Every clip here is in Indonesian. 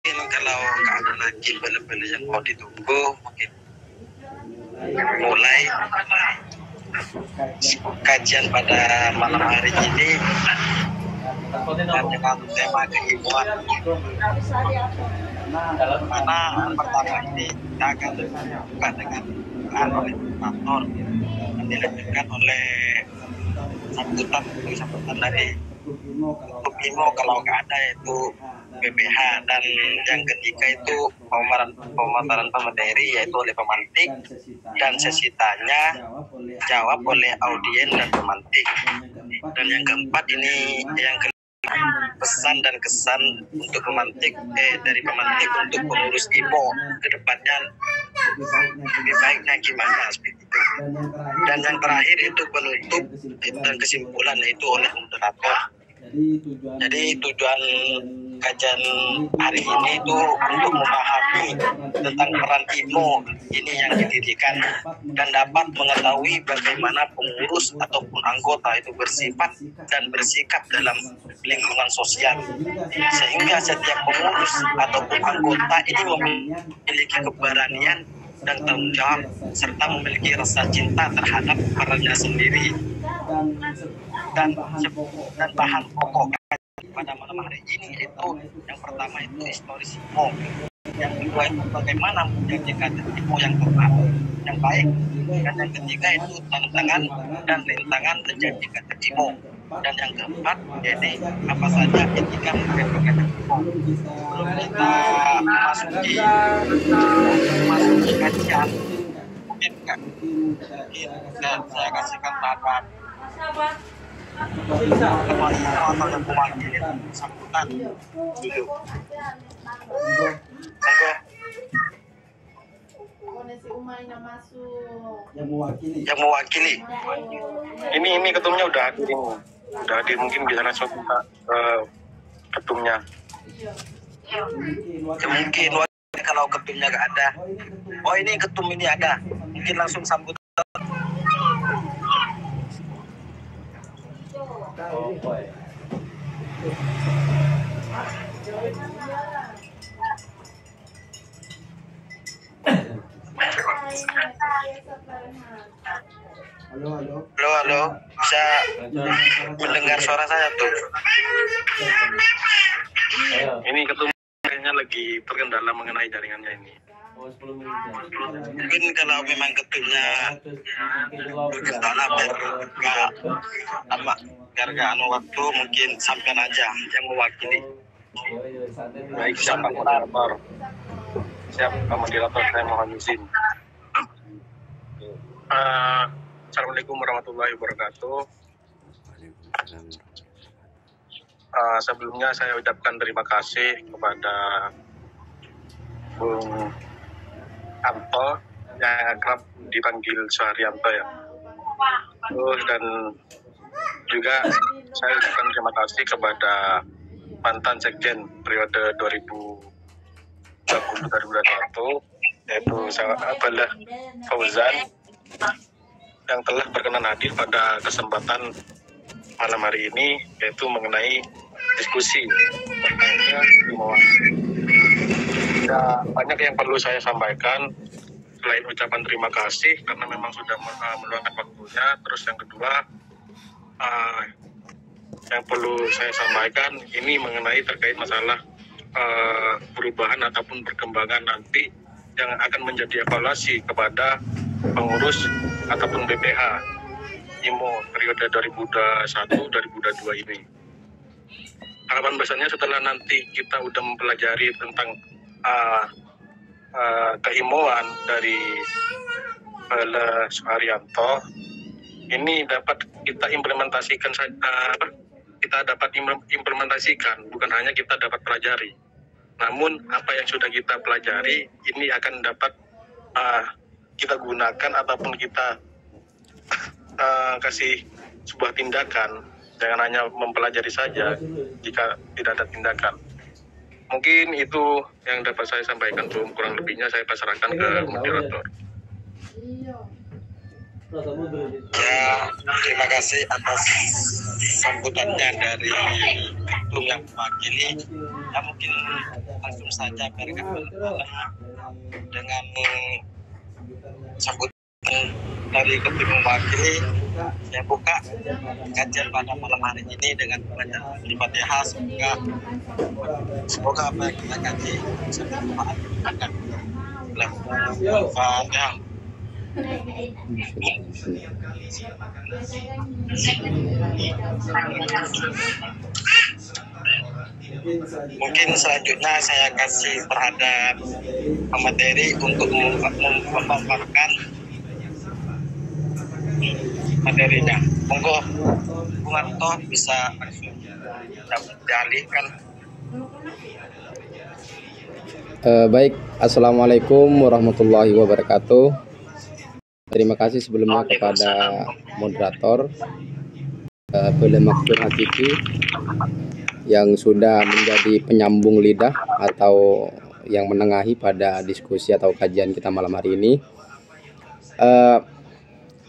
Mungkin kalau nggak ada lagi bela-bela yang mau ditunggu, mungkin mulai kajian pada malam hari ini dan dengan tema kehidupan. Mana pertama ini kita akan buka dengan oleh moderator yang dilanjutkan oleh sambutan dari Bimo kalau nggak ada yaitu BPH, dan yang ketiga itu pemaparan pemateri yaitu oleh pemantik, dan sesi tanya jawab oleh audien dan pemantik, dan yang keempat ini yang pesan dan kesan untuk pemantik dari pemantik untuk pengurus IMO ke depannya lebih baiknya gimana seperti itu. Dan yang terakhir itu penutup dan kesimpulan yaitu oleh moderator. Jadi tujuan kajian hari ini itu untuk memahami tentang peran IMO ini yang didirikan dan dapat mengetahui bagaimana pengurus ataupun anggota itu bersifat dan bersikap dalam lingkungan sosial, sehingga setiap pengurus ataupun anggota ini memiliki keberanian dan tanggung jawab serta memiliki rasa cinta terhadap perannya sendiri. Dan bahan pokok pada malam hari ini itu yang pertama itu historis IMO, yang kedua itu bagaimana menjadikan IMO yang tepat, yang baik, dan yang ketiga itu tantangan dan rintangan menjadikan IMO, dan yang keempat jadi apa saja etika menjadikan IMO. Sebelum kita masuk di kajian, mungkin saya kasihkan tahapan ketua IMO atau yang mewakili sambutan dulu. Yang mewakili. Ini ketumnya udah hadir ini. Udah hadir, mungkin bisa langsung minta ketumnya. Ya, mungkin kalau ketumnya nggak ada. Oh ini ketum ini ada. Mungkin langsung sambut. Halo, bisa mendengar suara saya tuh? Ini ketum kayaknya lagi terkendala mengenai jaringannya ini. Mungkin kalau memang ketumnya berkendala biar nggak waktu, mungkin sampai aja yang mewakili. Baik, siapa moderator? Siap, moderator, saya mohon izin. Assalamualaikum warahmatullahi wabarakatuh. Sebelumnya saya ucapkan terima kasih kepada Bung Anto yang kerap dipanggil Suharyanto ya. Dan juga saya ucapkan terima kasih kepada mantan sekjen periode 2020-2021 yaitu Abdullah Fauzan yang telah berkenan hadir pada kesempatan malam hari ini, yaitu mengenai diskusi tentang IMO. Banyak yang perlu saya sampaikan selain ucapan terima kasih karena memang sudah meluangkan waktunya. Terus yang kedua yang perlu saya sampaikan ini mengenai terkait masalah perubahan ataupun perkembangan nanti yang akan menjadi evaluasi kepada pengurus ataupun BPH IMO periode 2021-2022 ini. Harapan besarnya setelah nanti kita udah mempelajari tentang keimoan dari Suharyanto, ini dapat kita implementasikan bukan hanya kita dapat pelajari, namun apa yang sudah kita pelajari ini akan dapat kita gunakan ataupun kita kasih sebuah tindakan. Jangan hanya mempelajari saja jika tidak ada tindakan. Mungkin itu yang dapat saya sampaikan, kurang lebihnya saya pasrahkan ke moderator. Ya, terima kasih atas sambutannya dari ketum yang mewakili. Ya mungkin langsung saja bergabung dengan sambutan dari Ketua Mewakili. Saya buka kajian pada malam hari ini dengan bacaan Al-Fatihah. Semoga apa yang kita kaji bisa bermanfaat. Al-Fatihah. Mungkin selanjutnya saya kasih terhadap materi untuk memaparkan materinya. Monggo Bung Anto bisa langsung dialihkan. Baik, Assalamualaikum warahmatullahi wabarakatuh. Terima kasih sebelumnya kepada moderator Bela Maktur Hakiki yang sudah menjadi penyambung lidah atau yang menengahi pada diskusi atau kajian kita malam hari ini.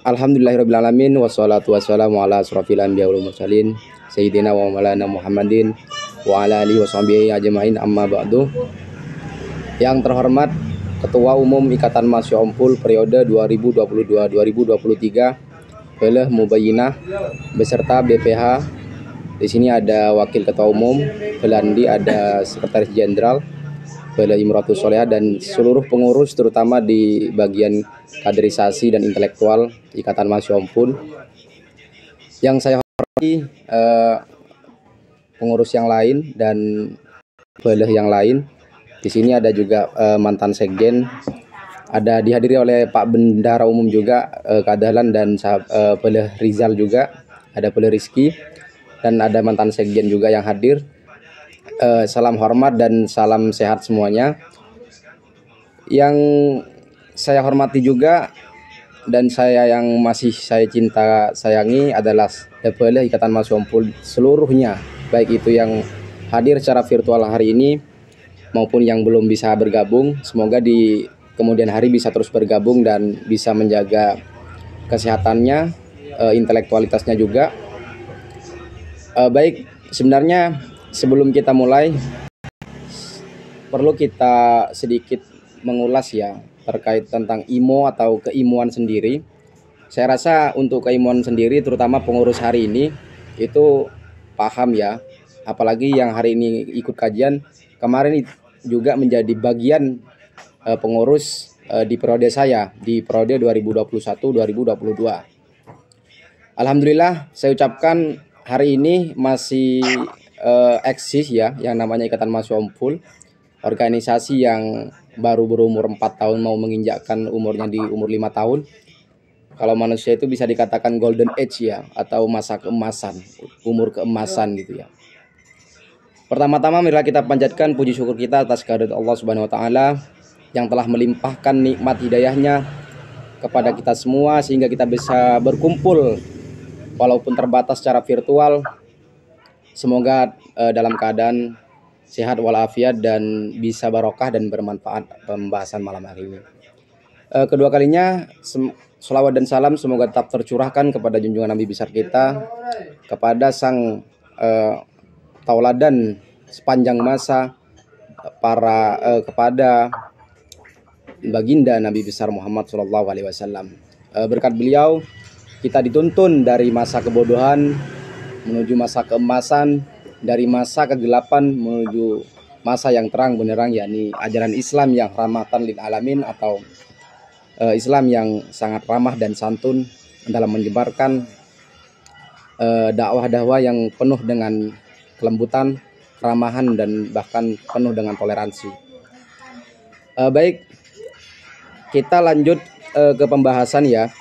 Alhamdulillahirabbil alamin wassalatu wassalamu ala asrofil anbiya wal mursalin sayyidina wa maulana Muhammadin wa ala alihi washabihi ajmain, amma ba'du. Yang terhormat Ketua Umum Ikatan Masya Ompul periode 2022-2023 Bela Mubayyinah beserta BPH. Di sini ada Wakil Ketua Umum Belandi, ada Sekretaris Jenderal Bela Imratus Soleha, dan seluruh pengurus terutama di bagian kaderisasi dan intelektual Ikatan Masya Ompul. Yang saya hormati pengurus yang lain dan Bela yang lain. Di sini ada juga mantan sekjen, ada dihadiri oleh Pak Bendara Umum juga Kadahlan, dan Bela Rizal juga, ada Bela Rizky, dan ada mantan sekjen juga yang hadir. Salam hormat dan salam sehat semuanya. Yang saya hormati juga dan yang masih saya cinta sayangi adalah Bela Ikatan Masya Ompul seluruhnya, baik itu yang hadir secara virtual hari ini maupun yang belum bisa bergabung. Semoga di kemudian hari bisa terus bergabung dan bisa menjaga kesehatannya, intelektualitasnya juga. Baik, sebenarnya sebelum kita mulai perlu kita sedikit mengulas ya terkait tentang IMO atau keilmuan sendiri. Saya rasa untuk keilmuan sendiri terutama pengurus hari ini itu paham ya, apalagi yang hari ini ikut kajian kemarin juga menjadi bagian pengurus di periode saya, di periode 2021-2022. Alhamdulillah saya ucapkan hari ini masih eksis ya yang namanya Ikatan Masya Ompul, organisasi yang baru berumur 4 tahun mau menginjakkan umurnya di umur 5 tahun. Kalau manusia itu bisa dikatakan golden age ya, atau masa keemasan, umur keemasan gitu ya. Pertama-tama marilah kita panjatkan puji syukur kita atas kehadirat Allah Subhanahu wa taala yang telah melimpahkan nikmat hidayahnya kepada kita semua sehingga kita bisa berkumpul walaupun terbatas secara virtual. Semoga dalam keadaan sehat walafiat dan bisa barokah dan bermanfaat pembahasan malam hari ini. Kedua kalinya sholawat dan salam semoga tetap tercurahkan kepada junjungan Nabi besar kita, kepada sang tauladan sepanjang masa kepada baginda Nabi besar Muhammad SAW. Berkat beliau kita dituntun dari masa kebodohan menuju masa keemasan, dari masa kegelapan menuju masa yang terang benderang, yakni ajaran Islam yang rahmatan lil alamin atau Islam yang sangat ramah dan santun dalam menyebarkan dakwah-dakwah yang penuh dengan kelembutan, keramahan, dan bahkan penuh dengan toleransi. Baik, kita lanjut ke pembahasan ya,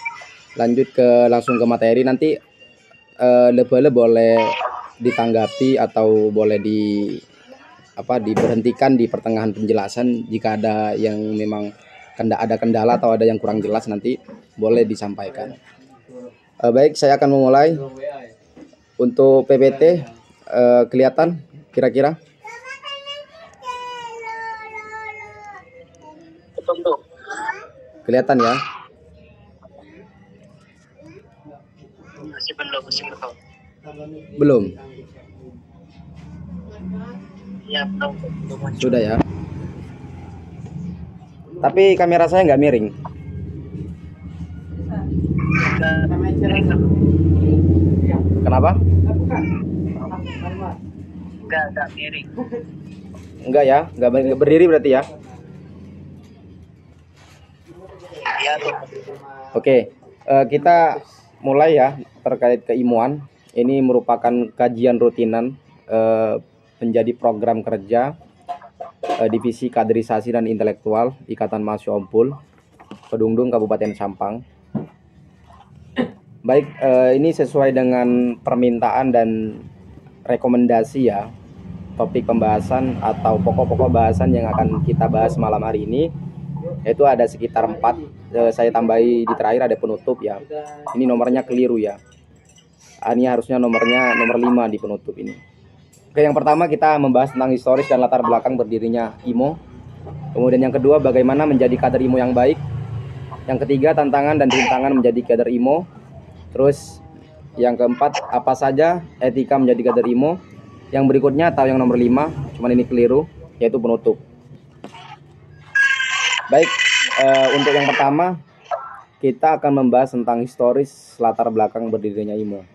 langsung ke materi. Nanti Bela boleh ditanggapi atau boleh diberhentikan di pertengahan penjelasan jika ada yang memang ada kendala atau ada yang kurang jelas, nanti boleh disampaikan. Baik, saya akan memulai. Untuk PPT kelihatan kira-kira? Kelihatan ya? Masih belum. Belum. Ya, belum muncul. Sudah ya. Tapi kamera saya nggak miring. Kenapa? Enggak miring. Enggak ya, nggak berdiri berarti ya. Iya tuh. Oke, kita mulai ya terkait keilmuan. Ini merupakan kajian rutinan menjadi program kerja Divisi Kaderisasi dan Intelektual Ikatan Mahasiswa Unpul, Kedungdung, Kabupaten Sampang. Baik, ini sesuai dengan permintaan dan rekomendasi ya, topik pembahasan atau pokok-pokok bahasan yang akan kita bahas malam hari ini, yaitu ada sekitar 4. Saya tambahi di terakhir ada penutup ya. Ini nomornya keliru ya. Ini harusnya nomornya nomor 5 di penutup ini. Oke, yang pertama kita membahas tentang historis dan latar belakang berdirinya IMO. Kemudian yang kedua, bagaimana menjadi kader IMO yang baik. Yang ketiga, tantangan dan rintangan menjadi kader IMO. Terus yang keempat, apa saja etika menjadi kader IMO. Yang berikutnya atau yang nomor 5, cuman ini keliru, yaitu penutup. Baik, untuk yang pertama kita akan membahas tentang historis latar belakang berdirinya IMO.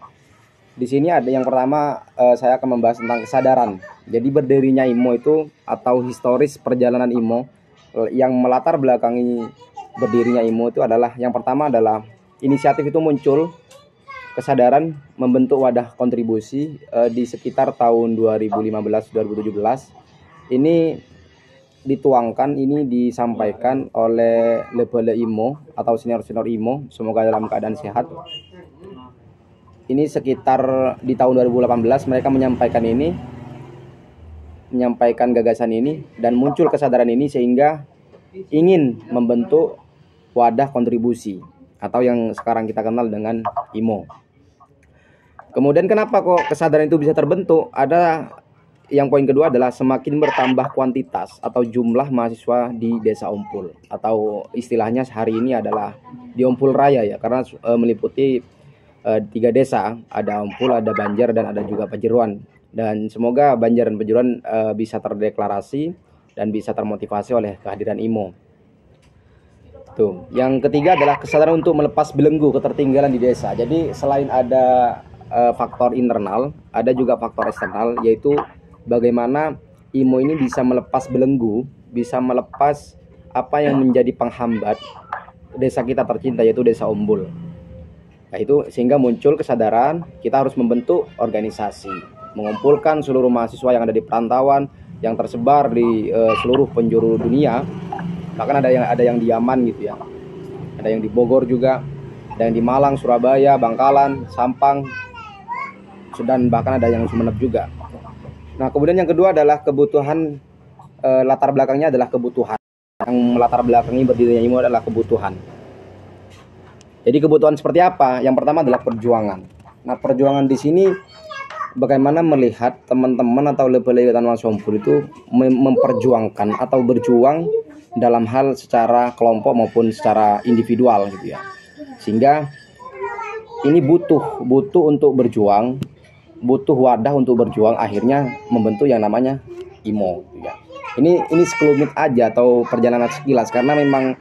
Di sini ada yang pertama, saya akan membahas tentang kesadaran. Jadi berdirinya IMO itu atau historis perjalanan IMO yang melatar belakangi berdirinya IMO itu adalah, yang pertama adalah inisiatif itu muncul kesadaran membentuk wadah kontribusi di sekitar tahun 2015-2017. Ini dituangkan, ini disampaikan oleh Lebele IMO atau senior-senior IMO, semoga dalam keadaan sehat. Ini sekitar di tahun 2018 mereka menyampaikan gagasan ini dan muncul kesadaran ini sehingga ingin membentuk wadah kontribusi atau yang sekarang kita kenal dengan IMO. Kemudian kenapa kok kesadaran itu bisa terbentuk? Ada yang poin kedua adalah semakin bertambah kuantitas atau jumlah mahasiswa di Desa Umpul, atau istilahnya hari ini adalah di Umpul Raya ya, karena meliputi 3 desa, ada Umpul, ada Banjar, dan ada juga Pajeruan. Dan semoga Banjar dan Pajeruan bisa terdeklarasi dan bisa termotivasi oleh kehadiran IMO. Tuh. Yang ketiga adalah kesadaran untuk melepas belenggu ketertinggalan di desa. Jadi selain ada faktor internal, ada juga faktor eksternal, yaitu bagaimana IMO ini bisa melepas belenggu, bisa melepas apa yang menjadi penghambat desa kita tercinta, yaitu Desa Umbul. Nah itu sehingga muncul kesadaran kita harus membentuk organisasi, mengumpulkan seluruh mahasiswa yang ada di perantauan, yang tersebar di seluruh penjuru dunia. Bahkan ada yang di Yaman gitu ya, ada yang di Bogor juga, ada yang di Malang, Surabaya, Bangkalan, Sampang, dan bahkan ada yang Sumeneb juga. Nah kemudian yang kedua adalah kebutuhan, latar belakangnya adalah kebutuhan. Yang melatar belakangi berdirinya IMO adalah kebutuhan. Jadi kebutuhan seperti apa? Yang pertama adalah perjuangan. Nah perjuangan di sini bagaimana melihat teman-teman atau Lebele Ikatan Mahasiswa Umpul itu memperjuangkan atau berjuang dalam hal secara kelompok maupun secara individual gitu ya. Sehingga ini butuh untuk berjuang, butuh wadah untuk berjuang, akhirnya membentuk yang namanya IMO gitu ya. Ini sekelumit aja atau perjalanan sekilas, karena memang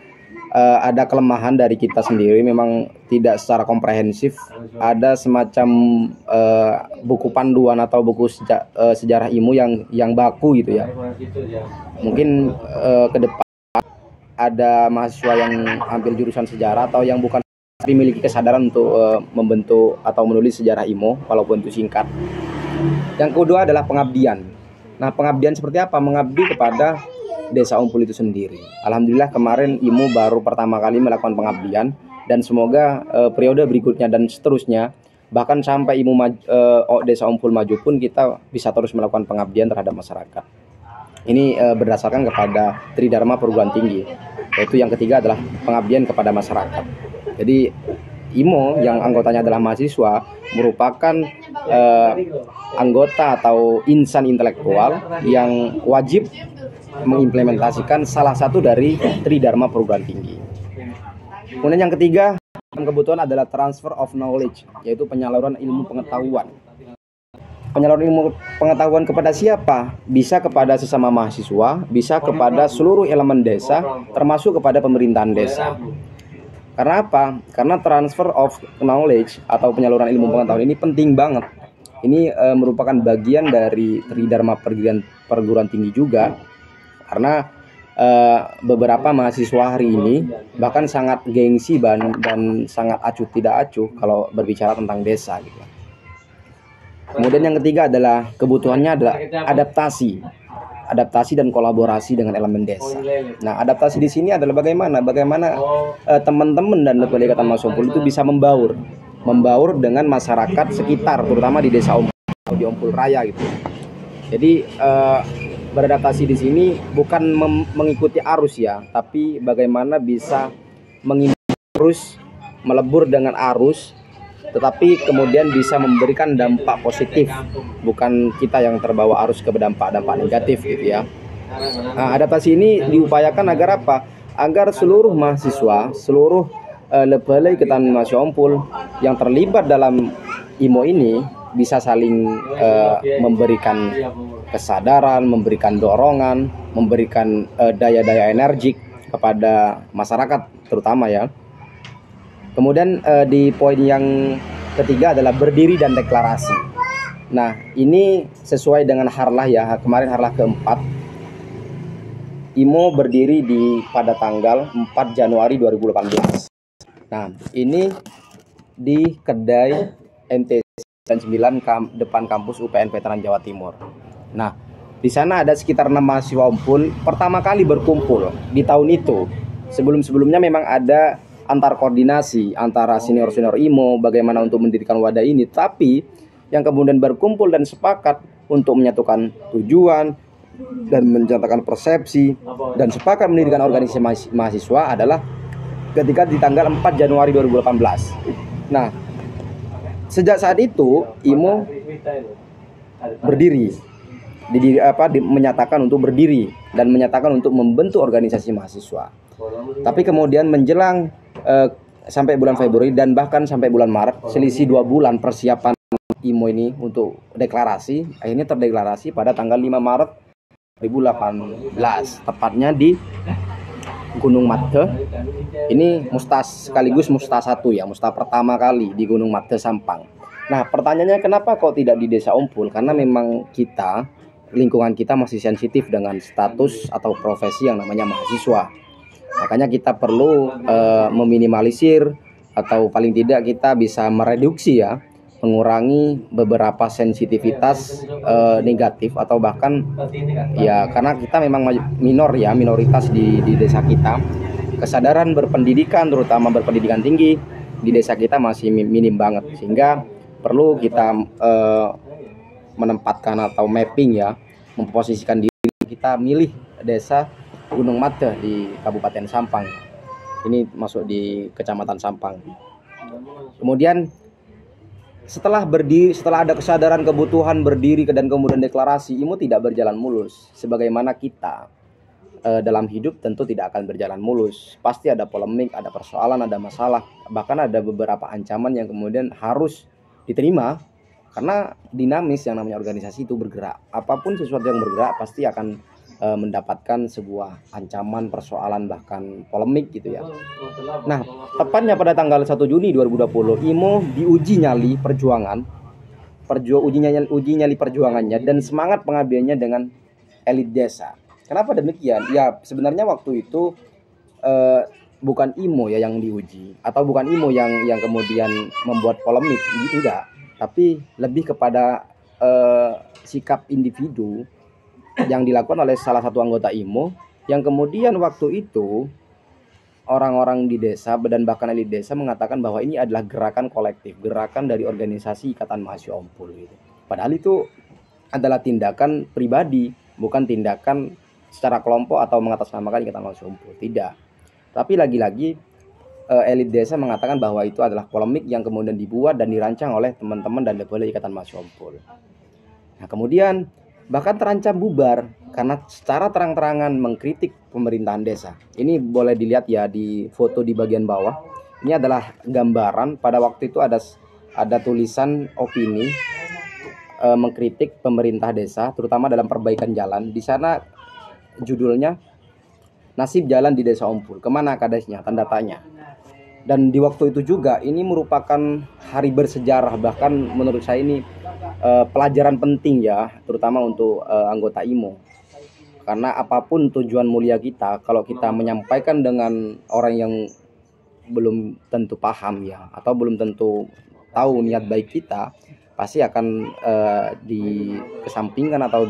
ada kelemahan dari kita sendiri, memang tidak secara komprehensif. Ada semacam buku panduan atau buku sejarah IMO yang baku gitu ya. Mungkin ke depan ada mahasiswa yang ambil jurusan sejarah atau yang bukan tapi memiliki kesadaran untuk membentuk atau menulis sejarah IMO walaupun itu singkat. Yang kedua adalah pengabdian. Nah pengabdian seperti apa? Mengabdi kepada Desa Umpul itu sendiri. Alhamdulillah kemarin IMO baru pertama kali melakukan pengabdian, dan semoga periode berikutnya dan seterusnya, bahkan sampai IMO Desa Umpul maju pun kita bisa terus melakukan pengabdian terhadap masyarakat. Ini berdasarkan kepada Tridharma perguruan tinggi, yaitu yang ketiga adalah pengabdian kepada masyarakat. Jadi IMO yang anggotanya adalah mahasiswa merupakan anggota atau insan intelektual yang wajib mengimplementasikan salah satu dari Tridharma perguruan tinggi. Kemudian yang ketiga, kebutuhan adalah transfer of knowledge, yaitu penyaluran ilmu pengetahuan. Penyaluran ilmu pengetahuan kepada siapa? Bisa kepada sesama mahasiswa, bisa kepada seluruh elemen desa, termasuk kepada pemerintahan desa. Karena apa? Karena transfer of knowledge atau penyaluran ilmu pengetahuan ini penting banget. Ini merupakan bagian dari Tridharma perguruan tinggi juga. Karena beberapa mahasiswa hari ini bahkan sangat gengsi dan sangat acuh tidak acuh kalau berbicara tentang desa gitu. Kemudian yang ketiga adalah kebutuhannya adalah adaptasi dan kolaborasi dengan elemen desa. Nah, adaptasi di sini adalah bagaimana teman-teman dan Lepele Ikatan Mahasiswa Ompul itu bisa membaur dengan masyarakat sekitar, terutama di desa Ompul atau di Ompul Raya gitu. Jadi beradaptasi di sini bukan mengikuti arus ya, tapi bagaimana bisa mengikuti arus, melebur dengan arus, tetapi kemudian bisa memberikan dampak positif, bukan kita yang terbawa arus ke dampak negatif gitu ya. Nah, adaptasi ini diupayakan agar apa? Agar seluruh mahasiswa, seluruh Lepele Ikatan Mahasiswa Ompul yang terlibat dalam IMO ini bisa saling memberikan kesadaran, memberikan dorongan, memberikan daya-daya energik kepada masyarakat terutama ya. Kemudian di poin yang ketiga adalah berdiri dan deklarasi. Nah, ini sesuai dengan harlah ya. Kemarin harlah keempat. IMO berdiri pada tanggal 4 Januari 2018. Nah, ini di kedai MTC 99 depan kampus UPN Veteran Jawa Timur. Nah, di sana ada sekitar 6 mahasiswa Ompul pertama kali berkumpul di tahun itu. Sebelum-sebelumnya memang ada antar koordinasi antara senior-senior IMO bagaimana untuk mendirikan wadah ini, tapi yang kemudian berkumpul dan sepakat untuk menyatukan tujuan dan menciptakan persepsi dan sepakat mendirikan organisasi mahasiswa adalah ketika di tanggal 4 Januari 2018. Nah, sejak saat itu IMO menyatakan untuk berdiri dan menyatakan untuk membentuk organisasi mahasiswa. Tapi kemudian menjelang sampai bulan Februari dan bahkan sampai bulan Maret, selisih 2 bulan persiapan IMO ini untuk deklarasi, akhirnya terdeklarasi pada tanggal 5 Maret 2018, tepatnya di Gunung Mate. Ini sekaligus Musta 1 ya, Musta pertama kali di Gunung Mate Sampang. Nah, pertanyaannya kenapa kok tidak di Desa Ompul? Karena memang lingkungan kita masih sensitif dengan status atau profesi yang namanya mahasiswa. Makanya kita perlu meminimalisir atau paling tidak kita bisa mereduksi ya, mengurangi beberapa sensitivitas negatif atau bahkan ya karena kita memang minoritas di desa kita. Kesadaran berpendidikan terutama berpendidikan tinggi di desa kita masih minim banget, sehingga perlu kita menempatkan atau mapping ya, memposisikan diri kita milih desa Gunung Mate di Kabupaten Sampang. Ini masuk di Kecamatan Sampang. Kemudian setelah ada kesadaran kebutuhan berdiri dan kemudian deklarasi, IMO tidak berjalan mulus. Sebagaimana kita dalam hidup tentu tidak akan berjalan mulus. Pasti ada polemik, ada persoalan, ada masalah, bahkan ada beberapa ancaman yang kemudian harus diterima karena dinamis yang namanya organisasi itu bergerak. Apapun sesuatu yang bergerak pasti akan mendapatkan sebuah ancaman, persoalan, bahkan polemik gitu ya. Nah, tepatnya pada tanggal 1 Juni 2020 IMO diuji nyali perjuangannya dan semangat pengabdiannya dengan elit desa. Kenapa demikian? Ya sebenarnya waktu itu bukan IMO ya yang diuji, atau bukan IMO yang kemudian membuat polemik, enggak, tapi lebih kepada sikap individu yang dilakukan oleh salah satu anggota IMO yang kemudian waktu itu orang-orang di desa dan bahkan elit desa mengatakan bahwa ini adalah gerakan kolektif, gerakan dari organisasi Ikatan Mahasiswa Ompul gitu. Padahal itu adalah tindakan pribadi, bukan tindakan secara kelompok atau mengatasnamakan Ikatan Mahasiswa Ompul, tidak. Tapi lagi-lagi elit desa mengatakan bahwa itu adalah polemik yang kemudian dibuat dan dirancang oleh teman-teman dan Lepele Ikatan Mahasiswa Ompul. Nah, kemudian bahkan terancam bubar karena secara terang-terangan mengkritik pemerintahan desa. Ini boleh dilihat ya di foto di bagian bawah. Ini adalah gambaran pada waktu itu ada tulisan opini mengkritik pemerintah desa, terutama dalam perbaikan jalan. Di sana judulnya nasib jalan di Desa Ompul, kemana kadesnya, tanda tanya. Dan di waktu itu juga ini merupakan hari bersejarah, bahkan menurut saya ini pelajaran penting ya, terutama untuk anggota IMO. Karena apapun tujuan mulia kita, kalau kita menyampaikan dengan orang yang belum tentu paham ya, atau belum tentu tahu niat baik kita, pasti akan dikesampingkan atau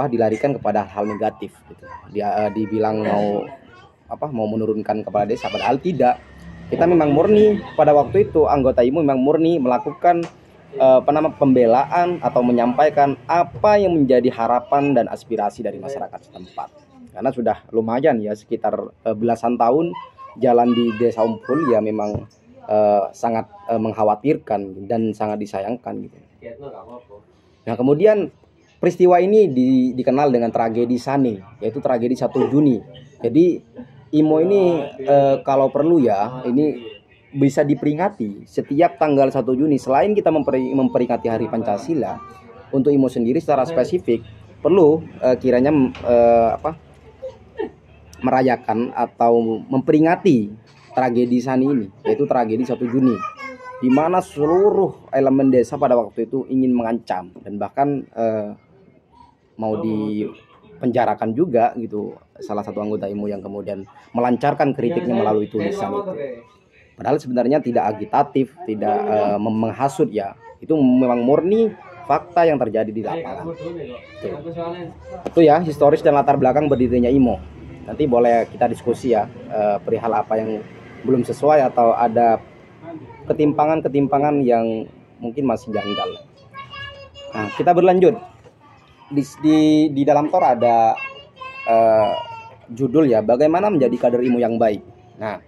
dilarikan kepada hal negatif gitu. Dia dibilang mau menurunkan kepala desa, padahal tidak. Kita memang murni pada waktu itu, anggota IMO memang murni melakukan pembelaan atau menyampaikan apa yang menjadi harapan dan aspirasi dari masyarakat setempat. Karena sudah lumayan ya, sekitar belasan tahun jalan di Desa Ompul ya memang sangat mengkhawatirkan dan sangat disayangkan gitu. Nah, kemudian peristiwa ini dikenal dengan tragedi Sani, yaitu tragedi 1 Juni. Jadi IMO ini kalau perlu ya, ini bisa diperingati setiap tanggal 1 Juni. Selain kita memperingati Hari Pancasila, untuk IMO sendiri secara spesifik perlu kiranya merayakan atau memperingati tragedi Sani ini, yaitu tragedi 1 Juni, di mana seluruh elemen desa pada waktu itu ingin mengancam dan bahkan mau dipenjarakan juga gitu salah satu anggota IMO yang kemudian melancarkan kritiknya melalui tulisan itu. Padahal sebenarnya tidak agitatif, tidak menghasut ya. Itu memang murni fakta yang terjadi di lapangan. Itu ya historis dan latar belakang berdirinya IMO. Nanti boleh kita diskusi ya perihal apa yang belum sesuai atau ada ketimpangan-ketimpangan yang mungkin masih janggal. Nah, kita berlanjut. Di dalam Tor ada judul ya, bagaimana menjadi kader IMO yang baik. Nah,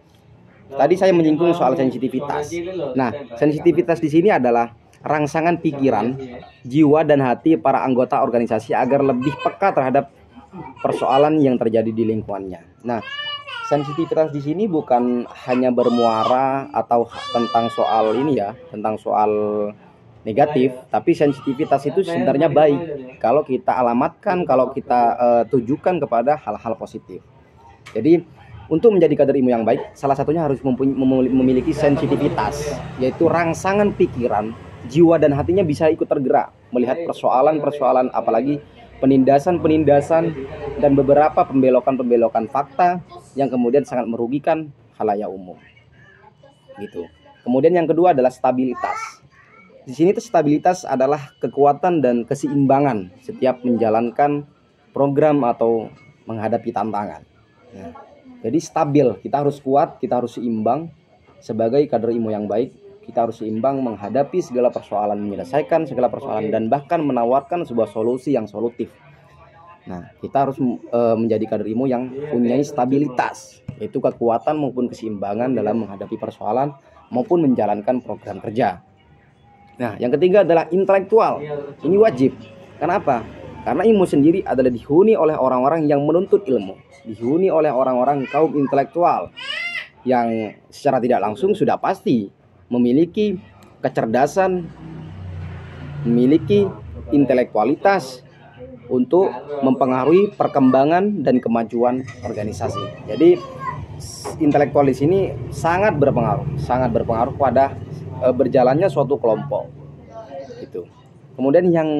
tadi saya menyinggung soal sensitivitas. Nah, sensitivitas di sini adalah rangsangan pikiran, jiwa dan hati para anggota organisasi agar lebih peka terhadap persoalan yang terjadi di lingkungannya. Nah, sensitivitas di sini bukan hanya bermuara atau tentang soal ini ya, tentang soal negatif, tapi sensitivitas itu sebenarnya baik kalau kita alamatkan, kalau kita tujukan kepada hal-hal positif. Jadi untuk menjadi kader IMO yang baik, salah satunya harus memiliki sensitivitas, yaitu rangsangan pikiran, jiwa dan hatinya bisa ikut tergerak melihat persoalan-persoalan, apalagi penindasan-penindasan dan beberapa pembelokan-pembelokan fakta yang kemudian sangat merugikan khalayak umum. Gitu. Kemudian yang kedua adalah stabilitas. Di sini stabilitas adalah kekuatan dan keseimbangan setiap menjalankan program atau menghadapi tantangan. Nah, jadi stabil, kita harus kuat, kita harus seimbang sebagai kader IMO yang baik. Kita harus seimbang menghadapi segala persoalan, menyelesaikan segala persoalan, dan bahkan menawarkan sebuah solusi yang solutif. Nah, kita harus menjadi kader IMO yang punya stabilitas, yaitu kekuatan maupun keseimbangan dalam menghadapi persoalan maupun menjalankan program kerja. Nah, yang ketiga adalah intelektual. Ini wajib. Kenapa? Karena IMO sendiri adalah dihuni oleh orang-orang yang menuntut ilmu, dihuni oleh orang-orang kaum intelektual yang secara tidak langsung sudah pasti memiliki kecerdasan, memiliki intelektualitas untuk mempengaruhi perkembangan dan kemajuan organisasi. Jadi intelektual di sini sangat berpengaruh pada berjalannya suatu kelompok. Gitu. Kemudian yang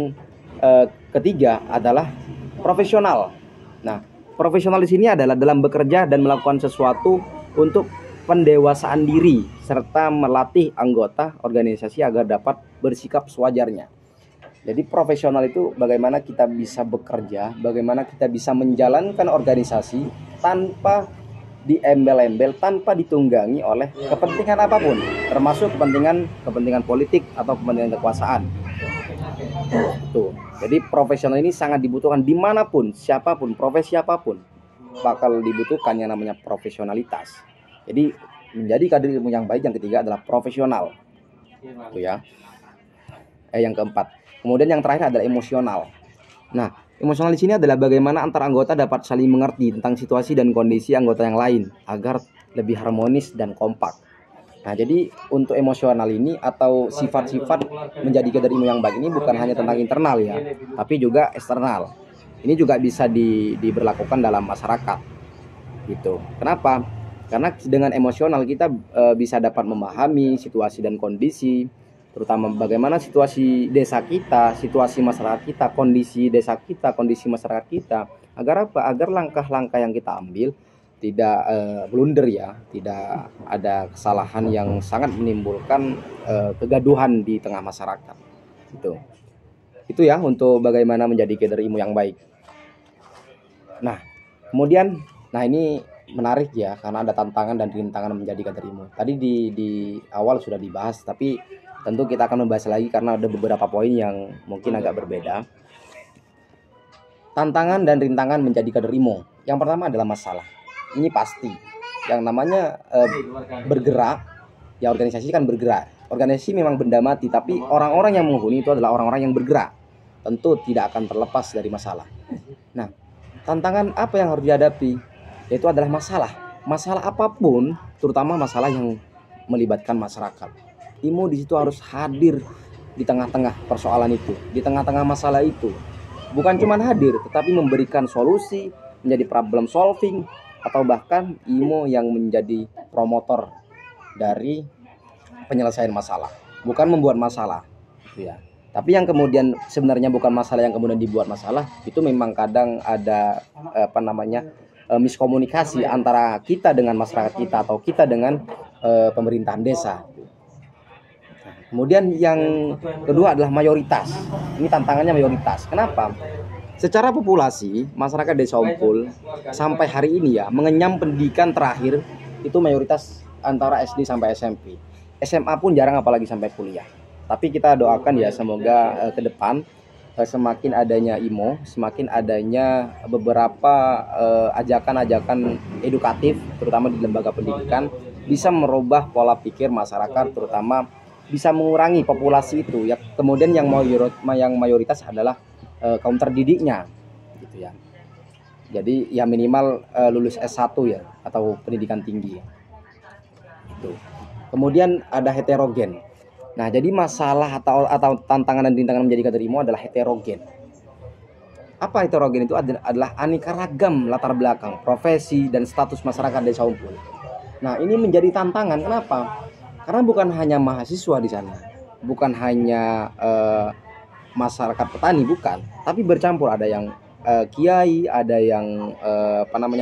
ketiga adalah profesional. Nah, profesional di sini adalah dalam bekerja dan melakukan sesuatu untuk pendewasaan diri serta melatih anggota organisasi agar dapat bersikap sewajarnya. Jadi profesional itu bagaimana kita bisa bekerja, bagaimana kita bisa menjalankan organisasi tanpa diembel-embel, tanpa ditunggangi oleh kepentingan apapun, termasuk kepentingan politik atau kepentingan kekuasaan. Tuh. Jadi profesional ini sangat dibutuhkan dimanapun, siapapun, profesi apapun bakal dibutuhkan yang namanya profesionalitas. Jadi menjadi kader IMO yang baik yang ketiga adalah profesional. Itu ya. Yang keempat. Kemudian yang terakhir adalah emosional. Nah, emosional di sini adalah bagaimana antar anggota dapat saling mengerti tentang situasi dan kondisi anggota yang lain agar lebih harmonis dan kompak. Nah, jadi untuk emosional ini atau sifat-sifat menjadi kader IMO yang baik ini bukan hanya tentang internal ya, tapi juga eksternal. Ini juga bisa diberlakukan dalam masyarakat gitu. Kenapa? Karena dengan emosional kita bisa dapat memahami situasi dan kondisi, terutama bagaimana situasi desa kita, situasi masyarakat kita, kondisi desa kita, kondisi masyarakat kita. Agar apa? Agar langkah-langkah yang kita ambil tidak blunder ya, tidak ada kesalahan yang sangat menimbulkan kegaduhan di tengah masyarakat. Itu ya untuk bagaimana menjadi kader IMO yang baik. Nah, kemudian ini menarik ya, karena ada tantangan dan rintangan menjadi kader IMO. Tadi di awal sudah dibahas, tapi tentu kita akan membahas lagi karena ada beberapa poin yang mungkin agak berbeda. Tantangan dan rintangan menjadi kader IMO. Yang pertama adalah masalah. Ini pasti. Yang namanya bergerak, ya organisasi kan bergerak. Organisasi memang benda mati, tapi orang-orang yang menghuni itu adalah orang-orang yang bergerak. Tentu tidak akan terlepas dari masalah. Nah, tantangan apa yang harus dihadapi? Yaitu adalah masalah. Masalah apapun, terutama masalah yang melibatkan masyarakat. IMO di situ harus hadir di tengah-tengah persoalan itu, di tengah-tengah masalah itu. Bukan cuma hadir, tetapi memberikan solusi, menjadi problem solving, atau bahkan IMO yang menjadi promotor dari penyelesaian masalah, bukan membuat masalah, gitu ya. Tapi yang kemudian sebenarnya bukan masalah yang kemudian dibuat masalah, itu memang kadang ada miskomunikasi antara kita dengan masyarakat kita atau kita dengan pemerintahan desa. Kemudian yang kedua adalah mayoritas. Ini tantangannya mayoritas. Kenapa? Secara populasi, masyarakat Desa Ompul sampai hari ini ya mengenyam pendidikan terakhir itu mayoritas antara SD sampai SMP. SMA pun jarang, apalagi sampai kuliah. Tapi kita doakan ya semoga ke depan semakin adanya IMO, semakin adanya beberapa ajakan-ajakan edukatif terutama di lembaga pendidikan bisa merubah pola pikir masyarakat, terutama bisa mengurangi populasi itu ya. Kemudian yang mayoritas adalah kaum terdidiknya gitu ya. Jadi ya minimal lulus S1 ya atau pendidikan tinggi. Itu. Kemudian ada heterogen. Nah, jadi masalah atau tantangan dan rintangan menjadi kader IMO adalah heterogen. Apa heterogen itu? Adalah aneka ragam latar belakang, profesi dan status masyarakat Desa Ompul. Nah, ini menjadi tantangan. Kenapa? Karena bukan hanya mahasiswa di sana, bukan hanya masyarakat petani, bukan, tapi bercampur. Ada yang kiai, ada yang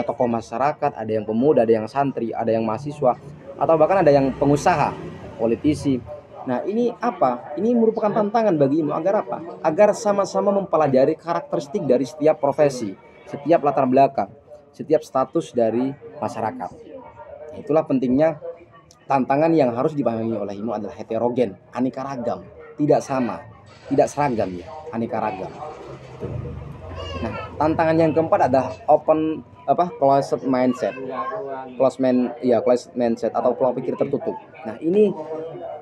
tokoh masyarakat, ada yang pemuda, ada yang santri, ada yang mahasiswa, atau bahkan ada yang pengusaha, politisi. Nah, ini apa? Ini merupakan tantangan bagi IMO agar apa? Agar sama-sama mempelajari karakteristik dari setiap profesi, setiap latar belakang, setiap status dari masyarakat. Itulah pentingnya tantangan yang harus dipahami oleh IMO adalah heterogen, aneka ragam, tidak sama, tidak seragam ya, aneka ragam. Nah, tantangan yang keempat adalah closed mindset. Closed mindset atau pola pikir tertutup. Nah, ini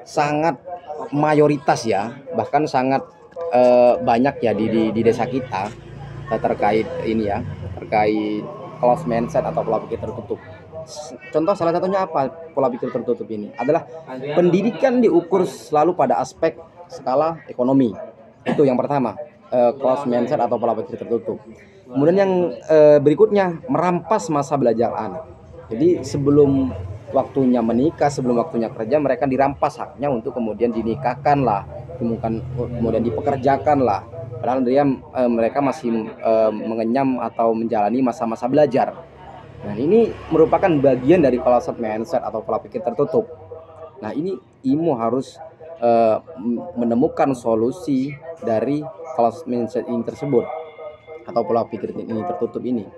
sangat mayoritas ya, bahkan sangat banyak ya di desa kita terkait ini ya, terkait closed mindset atau pola pikir tertutup. Contoh salah satunya apa pola pikir tertutup ini? Adalah pendidikan diukur selalu pada aspek skala ekonomi. Itu yang pertama, closed mindset atau pola pikir tertutup. Kemudian yang berikutnya, merampas masa belajar anak. Jadi sebelum waktunya menikah, sebelum waktunya kerja, mereka dirampas haknya untuk kemudian dinikahkan lah, kemudian dipekerjakan lah. Padahal mereka masih mengenyam atau menjalani masa-masa belajar. Nah, ini merupakan bagian dari closed mindset atau pola pikir tertutup. Nah, ini IMO harus menemukan solusi dari closed mindset ini tersebut atau pola pikir ini tertutup ini.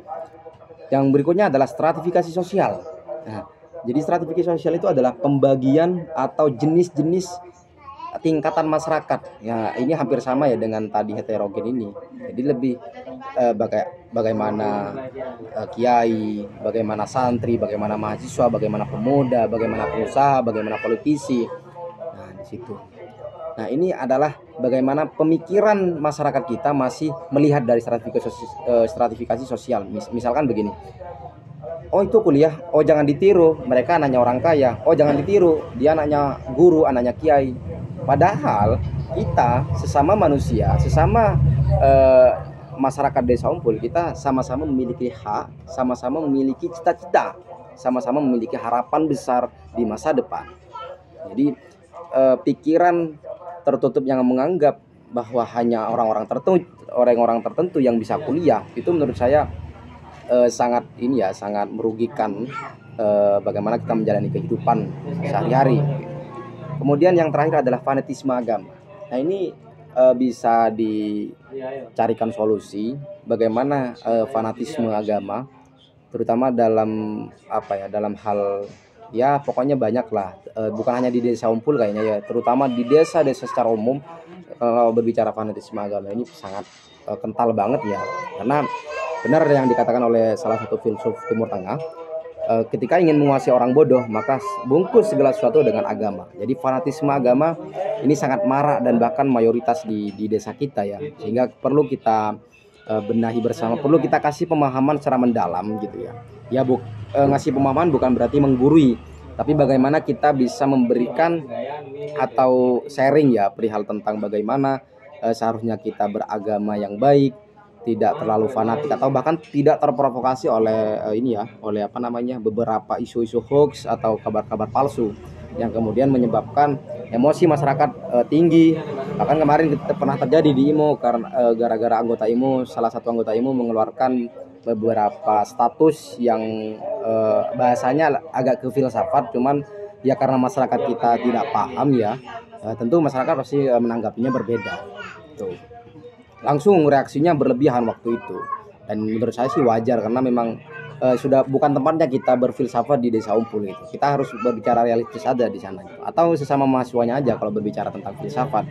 Yang berikutnya adalah stratifikasi sosial. Nah, jadi stratifikasi sosial itu adalah pembagian atau jenis-jenis tingkatan masyarakat. Ya, ini hampir sama ya dengan tadi heterogen ini. Jadi lebih bagaimana kiai, bagaimana santri, bagaimana mahasiswa, bagaimana pemuda, bagaimana pengusaha, bagaimana politisi. Nah, di situ. Nah, ini adalah bagaimana pemikiran masyarakat kita masih melihat dari stratifikasi sosial. Misalkan begini, oh itu kuliah, oh jangan ditiru, mereka anaknya orang kaya, oh jangan ditiru, dia anaknya guru, anaknya kiai. Padahal kita sesama manusia, sesama masyarakat Desa Umpul, kita sama-sama memiliki hak, sama-sama memiliki cita-cita, sama-sama memiliki harapan besar di masa depan. Jadi pikiran tertutup yang menganggap bahwa hanya orang-orang tertentu yang bisa kuliah, itu menurut saya sangat sangat merugikan bagaimana kita menjalani kehidupan sehari-hari. Kemudian yang terakhir adalah fanatisme agama. Nah ini bisa dicarikan solusi bagaimana fanatisme agama, terutama dalam dalam hal ya pokoknya banyak lah, bukan hanya di Desa Umpul kayaknya ya, terutama di desa-desa secara umum. Kalau berbicara fanatisme agama ini sangat kental banget ya, karena benar yang dikatakan oleh salah satu filsuf Timur Tengah, ketika ingin menguasai orang bodoh maka bungkus segala sesuatu dengan agama. Jadi fanatisme agama ini sangat marak dan bahkan mayoritas di desa kita ya, sehingga perlu kita benahi bersama, perlu kita kasih pemahaman secara mendalam gitu ya. Ya ngasih pemahaman bukan berarti menggurui, tapi bagaimana kita bisa memberikan atau sharing ya perihal tentang bagaimana seharusnya kita beragama yang baik, tidak terlalu fanatik atau bahkan tidak terprovokasi oleh oleh beberapa isu-isu hoax atau kabar-kabar palsu yang kemudian menyebabkan emosi masyarakat tinggi. Bahkan kemarin pernah terjadi di IMO karena gara-gara salah satu anggota IMO mengeluarkan beberapa status yang bahasanya agak ke filsafat, cuman ya karena masyarakat kita tidak paham ya, tentu masyarakat pasti menanggapinya berbeda. Tuh. Langsung reaksinya berlebihan waktu itu, dan menurut saya sih wajar karena memang sudah bukan tempatnya kita berfilsafat di Desa Umpul gitu. Kita harus berbicara realistis aja di sana gitu. Atau sesama mahasiswanya aja kalau berbicara tentang filsafat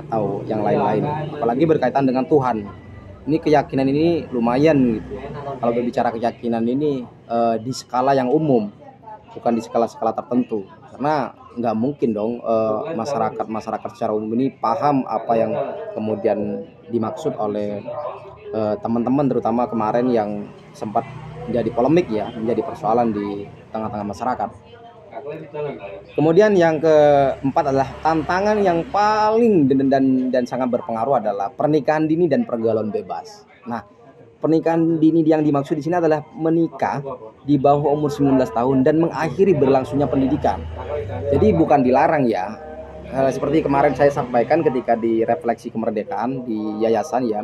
atau yang lain-lain, apalagi berkaitan dengan Tuhan. Ini keyakinan ini lumayan gitu. Kalau berbicara keyakinan ini di skala yang umum, bukan di skala-skala tertentu, karena nggak mungkin dong masyarakat secara umum ini paham apa yang kemudian dimaksud oleh teman-teman, terutama kemarin yang sempat menjadi polemik ya, menjadi persoalan di tengah-tengah masyarakat. Kemudian yang keempat adalah tantangan yang paling dan sangat berpengaruh adalah pernikahan dini dan pergaulan bebas. Nah, pernikahan dini yang dimaksud di sini adalah menikah di bawah umur 19 tahun dan mengakhiri berlangsungnya pendidikan. Jadi bukan dilarang ya. Seperti kemarin saya sampaikan ketika di refleksi kemerdekaan di yayasan ya.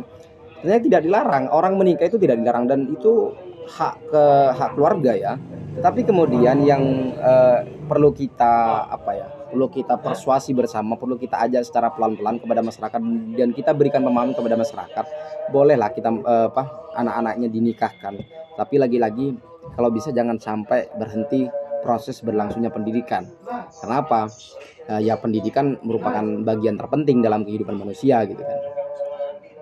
Sebenarnya tidak dilarang, orang menikah itu tidak dilarang dan itu hak keluarga ya. Tetapi kemudian yang perlu kita perlu kita persuasi bersama, perlu kita ajak secara pelan-pelan kepada masyarakat dan kita berikan pemahaman kepada masyarakat. Bolehlah kita anak-anaknya dinikahkan, tapi lagi-lagi kalau bisa jangan sampai berhenti proses berlangsungnya pendidikan. Kenapa? Ya pendidikan merupakan bagian terpenting dalam kehidupan manusia gitu kan.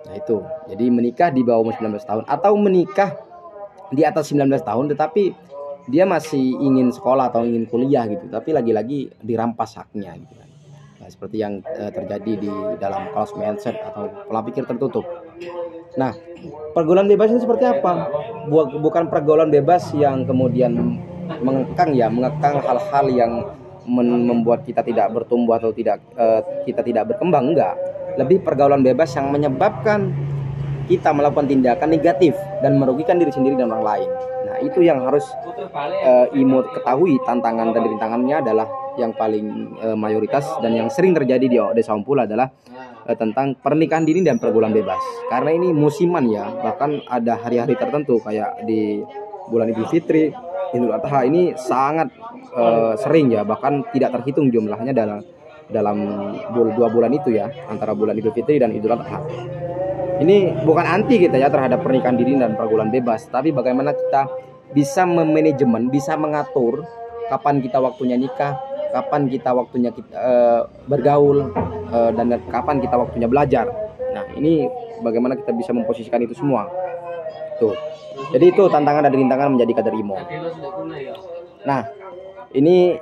Nah itu, jadi menikah di bawah umur 19 tahun atau menikah di atas 19 tahun tetapi dia masih ingin sekolah atau ingin kuliah gitu, tapi lagi-lagi dirampas haknya gitu kan. Nah, seperti yang terjadi di dalam closed mindset atau pola pikir tertutup. Nah, pergaulan bebas ini seperti apa? Bukan pergaulan bebas yang kemudian mengekang hal-hal yang membuat kita tidak bertumbuh atau kita tidak berkembang, enggak. Lebih pergaulan bebas yang menyebabkan kita melakukan tindakan negatif dan merugikan diri sendiri dan orang lain. Nah, itu yang harus IMO ketahui. Tantangan dan rintangannya adalah yang paling mayoritas dan yang sering terjadi di Desa Umpul adalah tentang pernikahan dini dan pergaulan bebas. Karena ini musiman ya, bahkan ada hari-hari tertentu kayak di bulan Idul Fitri, Idul Adha ini sangat sering ya, bahkan tidak terhitung jumlahnya dalam 2 bulan itu ya, antara bulan Idul Fitri dan Idul Adha. Ini bukan anti kita ya terhadap pernikahan dini dan pergaulan bebas, tapi bagaimana kita bisa memanajemen, bisa mengatur kapan kita waktunya nikah, kapan kita waktunya bergaul, dan kapan kita waktunya belajar. Nah, ini bagaimana kita bisa memposisikan itu semua. Tuh. Jadi itu tantangan dan rintangan menjadi kader IMO. Nah, ini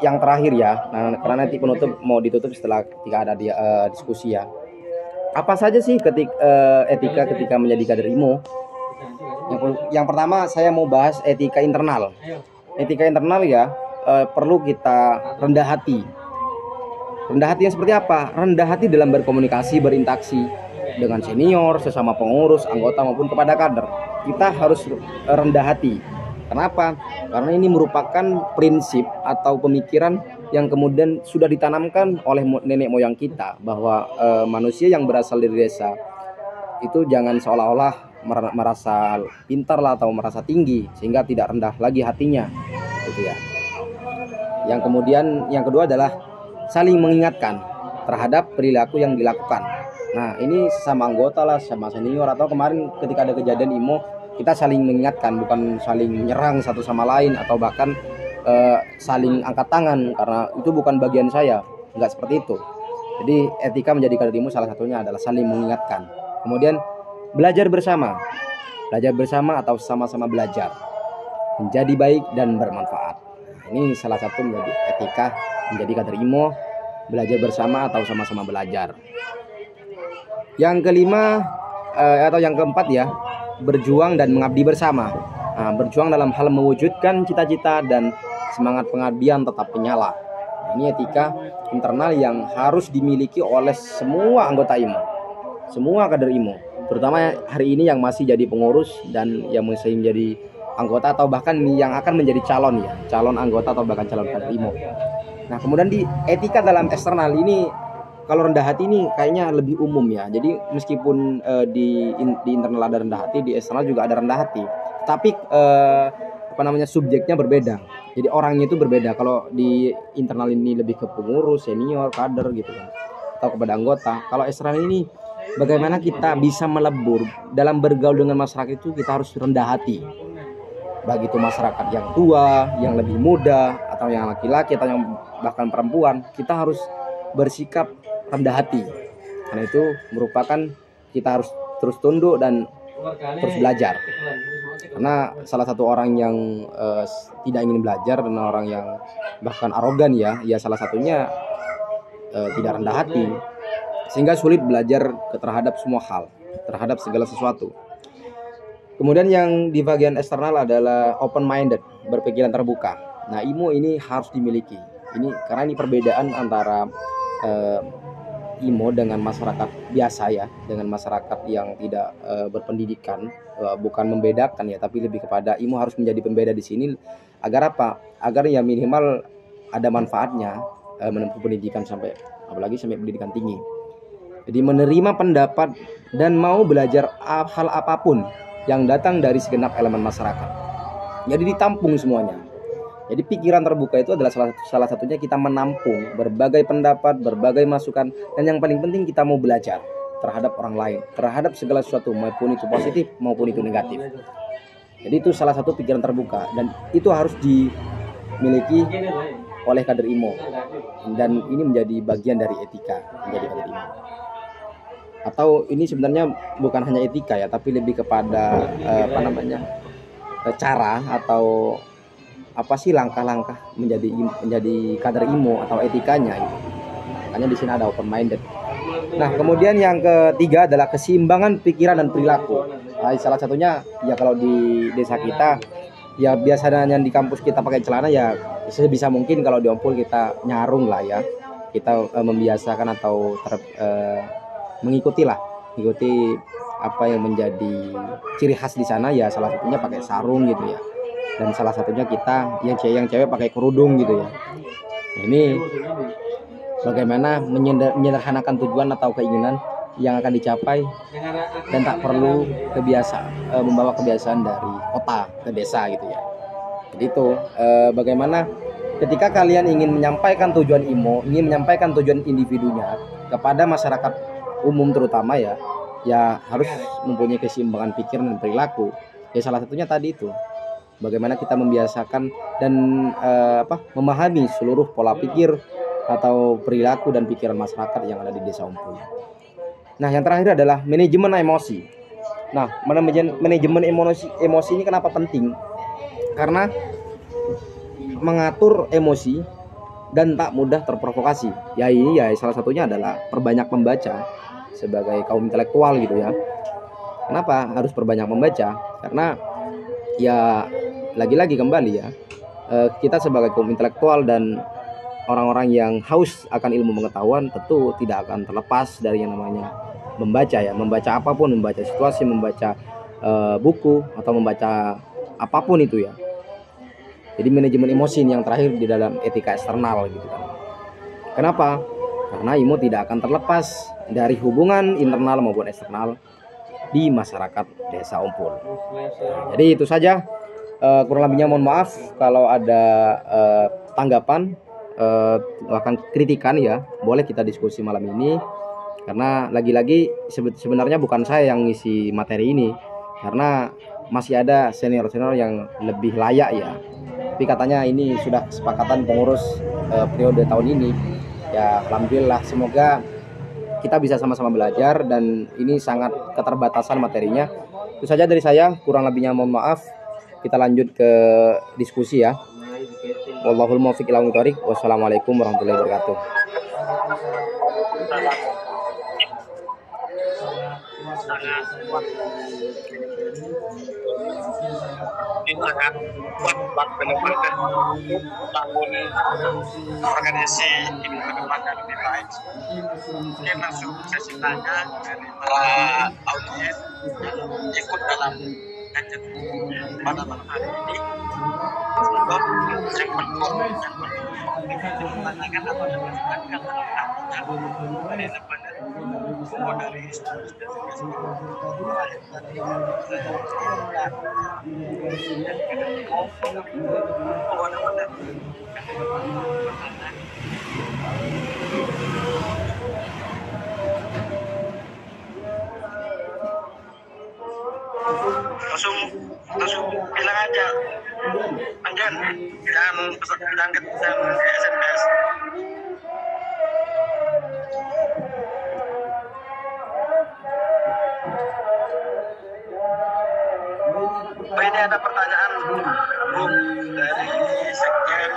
yang terakhir ya. Nah, karena nanti mau ditutup ketika ada diskusi ya. Apa saja sih etika ketika menjadi kader IMO? Yang pertama saya mau bahas etika internal. Etika internal ya, perlu kita rendah hati. Rendah hati yang seperti apa? Rendah hati dalam berkomunikasi, berinteraksi dengan senior, sesama pengurus, anggota maupun kepada kader. Kita harus rendah hati. Kenapa? Karena ini merupakan prinsip atau pemikiran yang kemudian sudah ditanamkan oleh nenek moyang kita, bahwa manusia yang berasal dari desa itu jangan seolah-olah merasa pintar lah atau merasa tinggi sehingga tidak rendah lagi hatinya, gitu ya. Yang kemudian yang kedua adalah saling mengingatkan terhadap perilaku yang dilakukan. Nah, ini sama anggota lah, sama senior, atau kemarin ketika ada kejadian IMO, kita saling mengingatkan, bukan saling menyerang satu sama lain atau bahkan saling angkat tangan karena itu bukan bagian saya. Enggak seperti itu. Jadi etika menjadi kader IMO salah satunya adalah saling mengingatkan. Kemudian belajar bersama. Belajar bersama atau sama-sama belajar menjadi baik dan bermanfaat. Nah, ini salah satu menjadi etika menjadi kader IMO, belajar bersama atau sama-sama belajar. Yang kelima atau yang keempat ya, berjuang dan mengabdi bersama. Nah, berjuang dalam hal mewujudkan cita-cita dan semangat pengabdian tetap menyala. Nah, ini etika internal yang harus dimiliki oleh semua anggota IMO, semua kader IMO, terutama hari ini yang masih jadi pengurus dan yang masih menjadi anggota atau bahkan yang akan menjadi calon anggota atau bahkan calon kader IMO. Nah, kemudian di etika dalam eksternal ini, kalau rendah hati ini kayaknya lebih umum ya. Jadi meskipun di internal ada rendah hati, di eksternal juga ada rendah hati. Tapi subjeknya berbeda. Jadi orangnya itu berbeda. Kalau di internal ini lebih ke pengurus, senior, kader gitu kan, atau kepada anggota. Kalau eksternal ini bagaimana kita bisa melebur dalam bergaul dengan masyarakat, itu kita harus rendah hati. Baik itu masyarakat yang tua, yang lebih muda, atau yang laki-laki, atau yang bahkan perempuan, kita harus bersikap rendah hati. Karena itu merupakan kita harus terus tunduk dan terus belajar. Karena salah satu orang yang tidak ingin belajar dan orang yang bahkan arogan ya salah satunya tidak rendah hati, sehingga sulit belajar terhadap semua hal, terhadap segala sesuatu. Kemudian yang di bagian eksternal adalah open minded, berpikiran terbuka. Nah, IMO ini harus dimiliki. Karena ini perbedaan antara IMO dengan masyarakat biasa ya, dengan masyarakat yang tidak berpendidikan. Bukan membedakan ya, tapi lebih kepada IMO harus menjadi pembeda di sini. Agar apa? Agar ya minimal ada manfaatnya menempuh pendidikan apalagi sampai pendidikan tinggi. Jadi menerima pendapat dan mau belajar hal apapun yang datang dari segenap elemen masyarakat. Jadi ditampung semuanya. Jadi pikiran terbuka itu adalah salah satunya kita menampung berbagai pendapat, berbagai masukan, dan yang paling penting kita mau belajar terhadap orang lain, terhadap segala sesuatu, maupun itu positif maupun itu negatif. Jadi itu salah satu pikiran terbuka, dan itu harus dimiliki oleh kader IMO, dan ini menjadi bagian dari etika menjadi kader IMO. Atau ini sebenarnya bukan hanya etika ya, tapi lebih kepada cara atau apa sih langkah-langkah menjadi kader IMO atau etikanya gitu. Makanya di sini ada open minded. Nah, kemudian yang ketiga adalah keseimbangan pikiran dan perilaku. Nah, salah satunya ya kalau di desa kita ya biasanya di kampus kita pakai celana, ya sebisa mungkin kalau di Ompul kita nyarung lah ya. Kita membiasakan atau mengikuti apa yang menjadi ciri khas di sana ya, salah satunya pakai sarung gitu ya. Dan salah satunya kita yang cewek pakai kerudung gitu ya. Ini bagaimana menyederhanakan tujuan atau keinginan yang akan dicapai dan tak perlu membawa kebiasaan dari kota ke desa gitu ya. Jadi itu bagaimana ketika kalian ingin menyampaikan tujuan IMO, ingin menyampaikan tujuan individunya kepada masyarakat umum terutama ya harus mempunyai keseimbangan pikiran dan perilaku. Ya salah satunya tadi itu. Bagaimana kita membiasakan dan memahami seluruh pola pikir atau perilaku dan pikiran masyarakat yang ada di desa Ompul. Nah, yang terakhir adalah manajemen emosi. Nah, manajemen emosi ini kenapa penting? Karena mengatur emosi dan tak mudah terprovokasi. Ya ini ya salah satunya adalah perbanyak membaca sebagai kaum intelektual gitu ya. Kenapa harus perbanyak membaca? Karena ya lagi-lagi kembali ya, kita sebagai kaum intelektual dan orang-orang yang haus akan ilmu pengetahuan tentu tidak akan terlepas dari yang namanya membaca ya, membaca apapun, membaca situasi, membaca buku atau membaca apapun itu ya. Jadi manajemen emosi yang terakhir di dalam etika eksternal gitu kan. Kenapa? Karena ilmu tidak akan terlepas dari hubungan internal maupun eksternal di masyarakat Desa Ompul. Jadi itu saja. Kurang lebihnya mohon maaf kalau ada tanggapan, bahkan kritikan ya, boleh kita diskusi malam ini. Karena lagi-lagi sebenarnya bukan saya yang ngisi materi ini, karena masih ada senior-senior yang lebih layak ya. Tapi katanya ini sudah kesepakatan pengurus periode tahun ini. Ya alhamdulillah, semoga kita bisa sama-sama belajar, dan ini sangat keterbatasan materinya. Itu saja dari saya, kurang lebihnya mohon maaf. Kita lanjut ke diskusi ya. Wallahul muwaffiq ila aqwamit thoriq. Wassalamualaikum warahmatullahi wabarakatuh. Sangat buat benar-benar bangun organisasi ini mengembangkan lebih baik. Mungkin langsung sesi tanya dari para audiens yang ikut dalam kajian pada malam hari ini. Sebelum yang perlu ditanyakan atau ditanyakan kata-katanya dari lebaran dari langsung bilang aja Anjan, jangan ke SMS. Ini ada pertanyaan Bung dari Sekjen.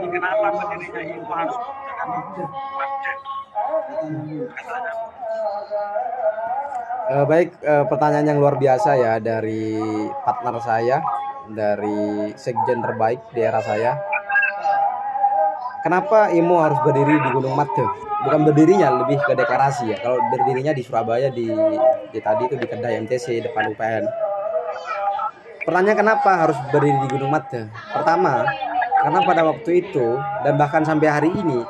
Kenapa pendirinya itu harus menggunakan budget? Baik, pertanyaan yang luar biasa ya dari partner saya, dari sekjen terbaik di era saya. Kenapa IMO harus berdiri di Gunung Mate? Bukan berdirinya, lebih ke deklarasi ya. Kalau berdirinya di Surabaya di tadi itu di kedai MTC depan UPN. Pertanyaan kenapa harus berdiri di Gunung Mate? Pertama, karena pada waktu itu dan bahkan sampai hari ini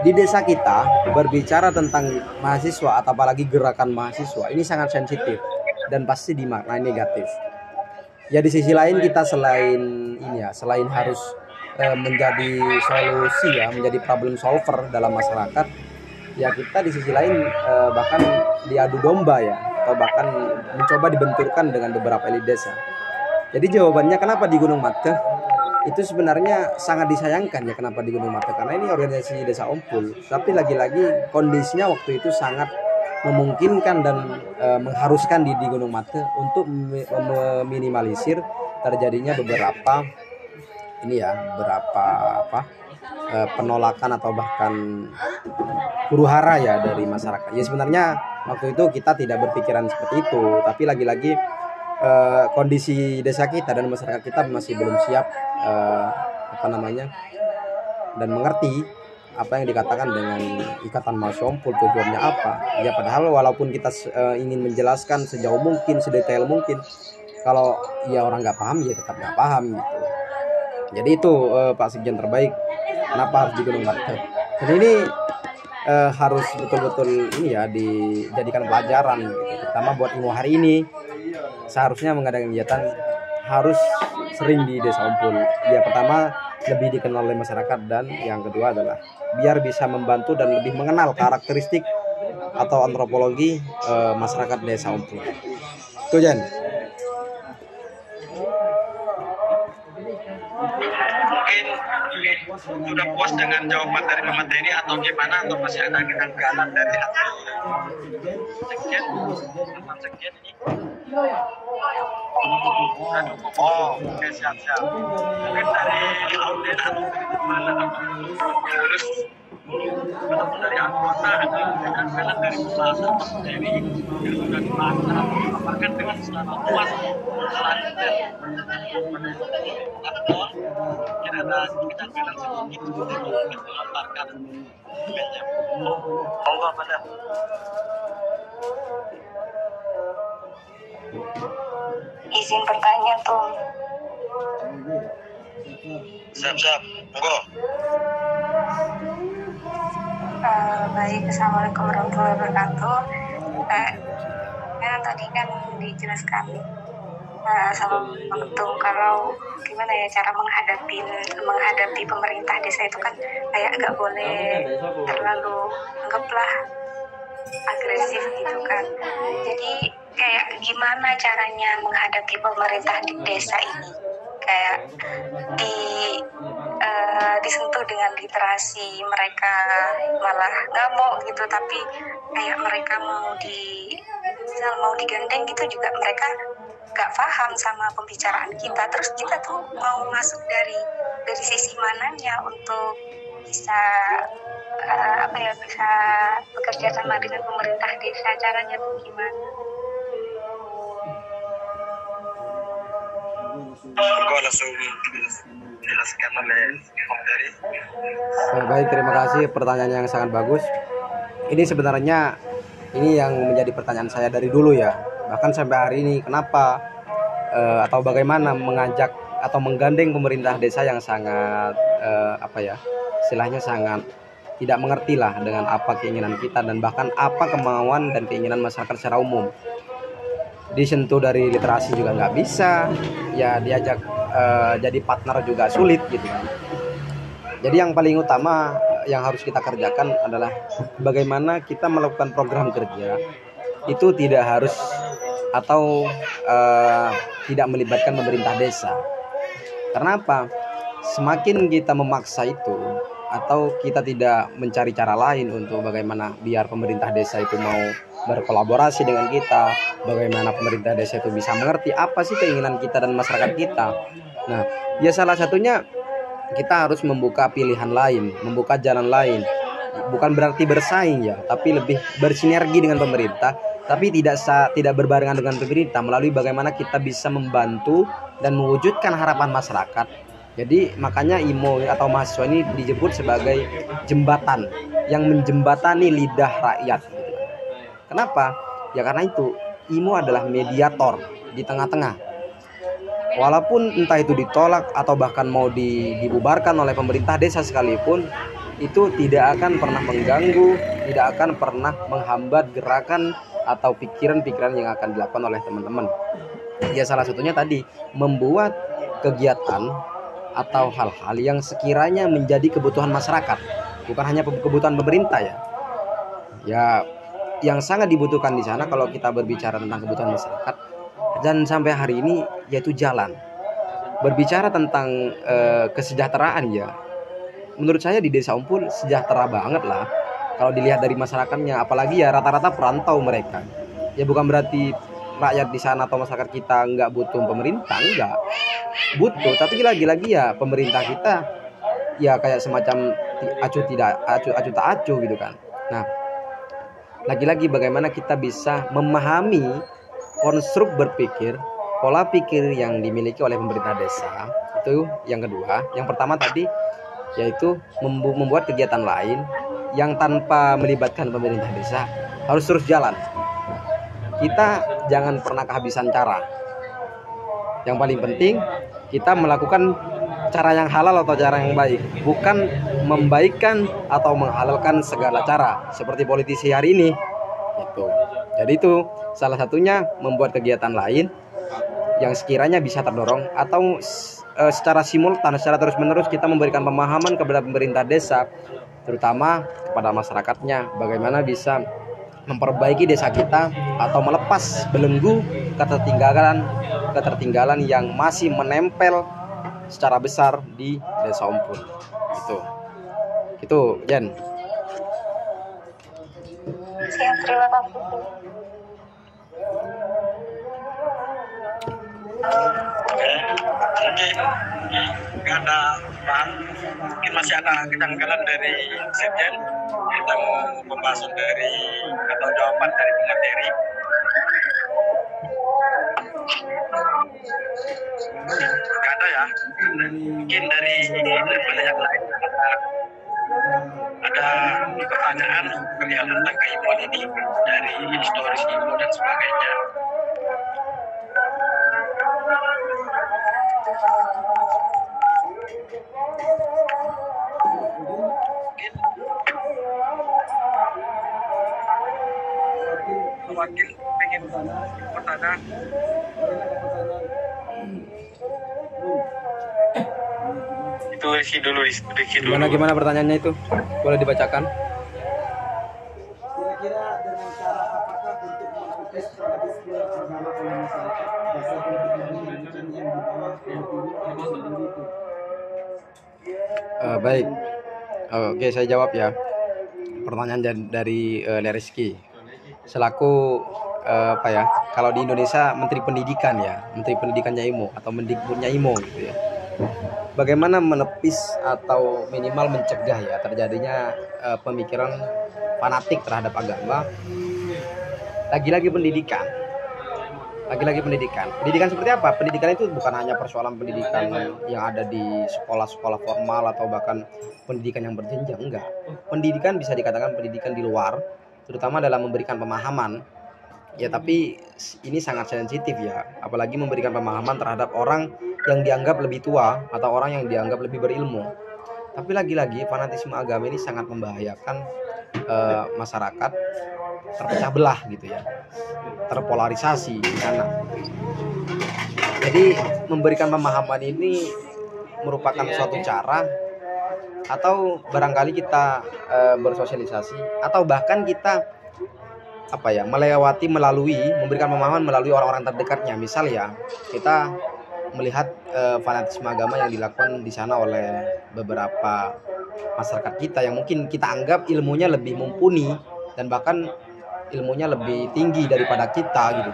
di desa kita berbicara tentang mahasiswa atau apalagi gerakan mahasiswa ini sangat sensitif dan pasti dimaknai negatif. Ya di sisi lain kita selain ini ya, selain harus menjadi solusi ya, menjadi problem solver dalam masyarakat, ya kita di sisi lain bahkan diadu domba ya, atau bahkan mencoba dibenturkan dengan beberapa elit desa. Jadi jawabannya kenapa di Gunung Mate? Itu sebenarnya sangat disayangkan ya, kenapa di Gunung Mate, karena ini organisasi Desa Ompul, tapi lagi-lagi kondisinya waktu itu sangat memungkinkan dan mengharuskan di Gunung Mate untuk meminimalisir terjadinya beberapa ini ya, penolakan atau bahkan huru-hara ya dari masyarakat. Ya sebenarnya waktu itu kita tidak berpikiran seperti itu, tapi lagi-lagi kondisi desa kita dan masyarakat kita masih belum siap dan mengerti apa yang dikatakan dengan ikatan mahasiswa Ompul, tujuannya apa. Ya padahal walaupun kita ingin menjelaskan sejauh mungkin, sedetail mungkin, kalau ya orang nggak paham ya tetap nggak paham gitu. Jadi itu Pak Sekjen terbaik, kenapa harus di Gunung Mate. Dan ini harus betul-betul ini ya dijadikan pelajaran gitu. Terutama buat IMO hari ini, seharusnya mengadakan kegiatan harus sering di Desa Ompul. Ya pertama lebih dikenal oleh masyarakat, dan yang kedua adalah biar bisa membantu dan lebih mengenal karakteristik atau antropologi masyarakat Desa Ompul. Itu Jan. Mungkin sudah puas dengan jawaban dari pemateri atau gimana, atau masih ada keanggalan dari hati Sekjen ini? Oke, siap. Mungkin dari audit atau dari mana harus Adapun dari anggota ada kejanggalan dari pembahasan materi yang sudah dibahas secara dipaparkan dengan secara luas lanjut namun tidak ada kejanggalan sedikit untuk melontarkan dokumennya. Monggo pada. Izin bertanya tuh. Siap, monggo. Baik, assalamualaikum warahmatullahi wabarakatuh. Tadi kan dijelaskan sama waktu kalau gimana ya cara menghadapi pemerintah desa itu kan kayak nggak boleh terlalu anggaplah agresif gitu kan. Jadi kayak gimana caranya menghadapi pemerintah di desa ini, kayak disentuh dengan literasi, mereka malah ngamuk gitu, tapi kayak mereka mau digandeng gitu juga mereka nggak paham sama pembicaraan kita. Terus kita tuh mau masuk dari sisi mananya untuk bisa bisa bekerja sama dengan pemerintah desa, caranya tuh gimana? Monggo langsung dijelaskan oleh Om Dery. Baik, terima kasih, pertanyaan yang sangat bagus. Ini sebenarnya yang menjadi pertanyaan saya dari dulu ya, bahkan sampai hari ini. Kenapa atau bagaimana mengajak atau menggandeng pemerintah desa yang sangat istilahnya sangat tidak mengerti lah dengan apa keinginan kita dan bahkan apa kemauan dan keinginan masyarakat secara umum. Disentuh dari literasi juga nggak bisa, ya diajak jadi partner juga sulit gitu kan. Jadi yang paling utama yang harus kita kerjakan adalah bagaimana kita melakukan program kerja itu tidak harus atau tidak melibatkan pemerintah desa. Karena apa? Semakin kita memaksa itu atau kita tidak mencari cara lain untuk bagaimana biar pemerintah desa itu mau berkolaborasi dengan kita, bagaimana pemerintah desa itu bisa mengerti apa sih keinginan kita dan masyarakat kita. Nah, ya salah satunya kita harus membuka pilihan lain, membuka jalan lain. Bukan berarti bersaing ya, tapi lebih bersinergi dengan pemerintah, tapi tidak berbarengan dengan pemerintah, melalui bagaimana kita bisa membantu dan mewujudkan harapan masyarakat. Jadi makanya IMO atau mahasiswa ini disebut sebagai jembatan yang menjembatani lidah rakyat. Kenapa? Ya karena itu IMO adalah mediator di tengah-tengah. Walaupun entah itu ditolak atau bahkan mau dibubarkan oleh pemerintah desa sekalipun, itu tidak akan pernah mengganggu, tidak akan pernah menghambat gerakan atau pikiran-pikiran yang akan dilakukan oleh teman-teman. Ya salah satunya tadi membuat kegiatan atau hal-hal yang sekiranya menjadi kebutuhan masyarakat, bukan hanya kebutuhan pemerintah ya. Ya yang sangat dibutuhkan di sana kalau kita berbicara tentang kebutuhan masyarakat dan sampai hari ini yaitu jalan. Berbicara tentang kesejahteraan ya, menurut saya di Desa Umpul sejahtera banget lah kalau dilihat dari masyarakatnya, apalagi ya rata-rata perantau mereka. Ya bukan berarti rakyat di sana atau masyarakat kita nggak butuh pemerintah, enggak, butuh, tapi lagi-lagi ya pemerintah kita ya kayak semacam acuh tak acuh gitu kan. Nah, lagi-lagi bagaimana kita bisa memahami konstruk berpikir, pola pikir yang dimiliki oleh pemerintah desa. Itu yang kedua. Yang pertama tadi yaitu membuat kegiatan lain yang tanpa melibatkan pemerintah desa harus terus jalan. Kita jangan pernah kehabisan cara. Yang paling penting kita melakukan cara yang halal atau cara yang baik, bukan membaikkan atau menghalalkan segala cara seperti politisi hari ini gitu. Jadi itu salah satunya membuat kegiatan lain yang sekiranya bisa terdorong atau secara simultan, secara terus-menerus kita memberikan pemahaman kepada pemerintah desa, terutama kepada masyarakatnya, bagaimana bisa memperbaiki desa kita atau melepas belenggu ketertinggalan yang masih menempel secara besar di Desa Umpul. Itu Jen. Siap, terima kasih. Oke. Mungkin nggak ada mungkin masih ada kejanggalan dari Sekjen tentang pembahasan dari atau jawaban dari pemateri. Nggak ada ya. Mungkin dari level yang lain ada pertanyaan perihal tentang keimuan ini dari historis ilmu dan sebagainya. Wakil pengen bertanya. Itu Rizky dulu. Gimana pertanyaannya itu? Boleh dibacakan? Kira-kira dengan cara apakah untuk menepis tradisi agama oleh masyarakat bahasa politik yang di bawah sendiri itu? Baik. Oke, saya jawab ya. Pertanyaan dari Rizky. Selaku apa ya? Kalau di Indonesia Menteri Pendidikan ya, Menteri Pendidikannya IMO atau Mendikbudnya IMO gitu ya. Bagaimana menepis atau minimal mencegah ya terjadinya pemikiran fanatik terhadap agama. Lagi-lagi pendidikan. Pendidikan seperti apa? Pendidikan itu bukan hanya persoalan pendidikan yang ada di sekolah-sekolah formal atau bahkan pendidikan yang berjenjang, enggak. Pendidikan bisa dikatakan pendidikan di luar, terutama dalam memberikan pemahaman. Ya, tapi ini sangat sensitif ya, apalagi memberikan pemahaman terhadap orang yang dianggap lebih tua atau orang yang dianggap lebih berilmu. Tapi lagi-lagi fanatisme agama ini sangat membahayakan masyarakat terpecah belah gitu ya, terpolarisasi di sana. Jadi memberikan pemahaman ini merupakan suatu cara, atau barangkali kita bersosialisasi, atau bahkan kita memberikan pemahaman melalui orang-orang terdekatnya. Misal ya, kita melihat fanatisme agama yang dilakukan di sana oleh beberapa masyarakat kita yang mungkin kita anggap ilmunya lebih mumpuni dan bahkan ilmunya lebih tinggi daripada kita gitu.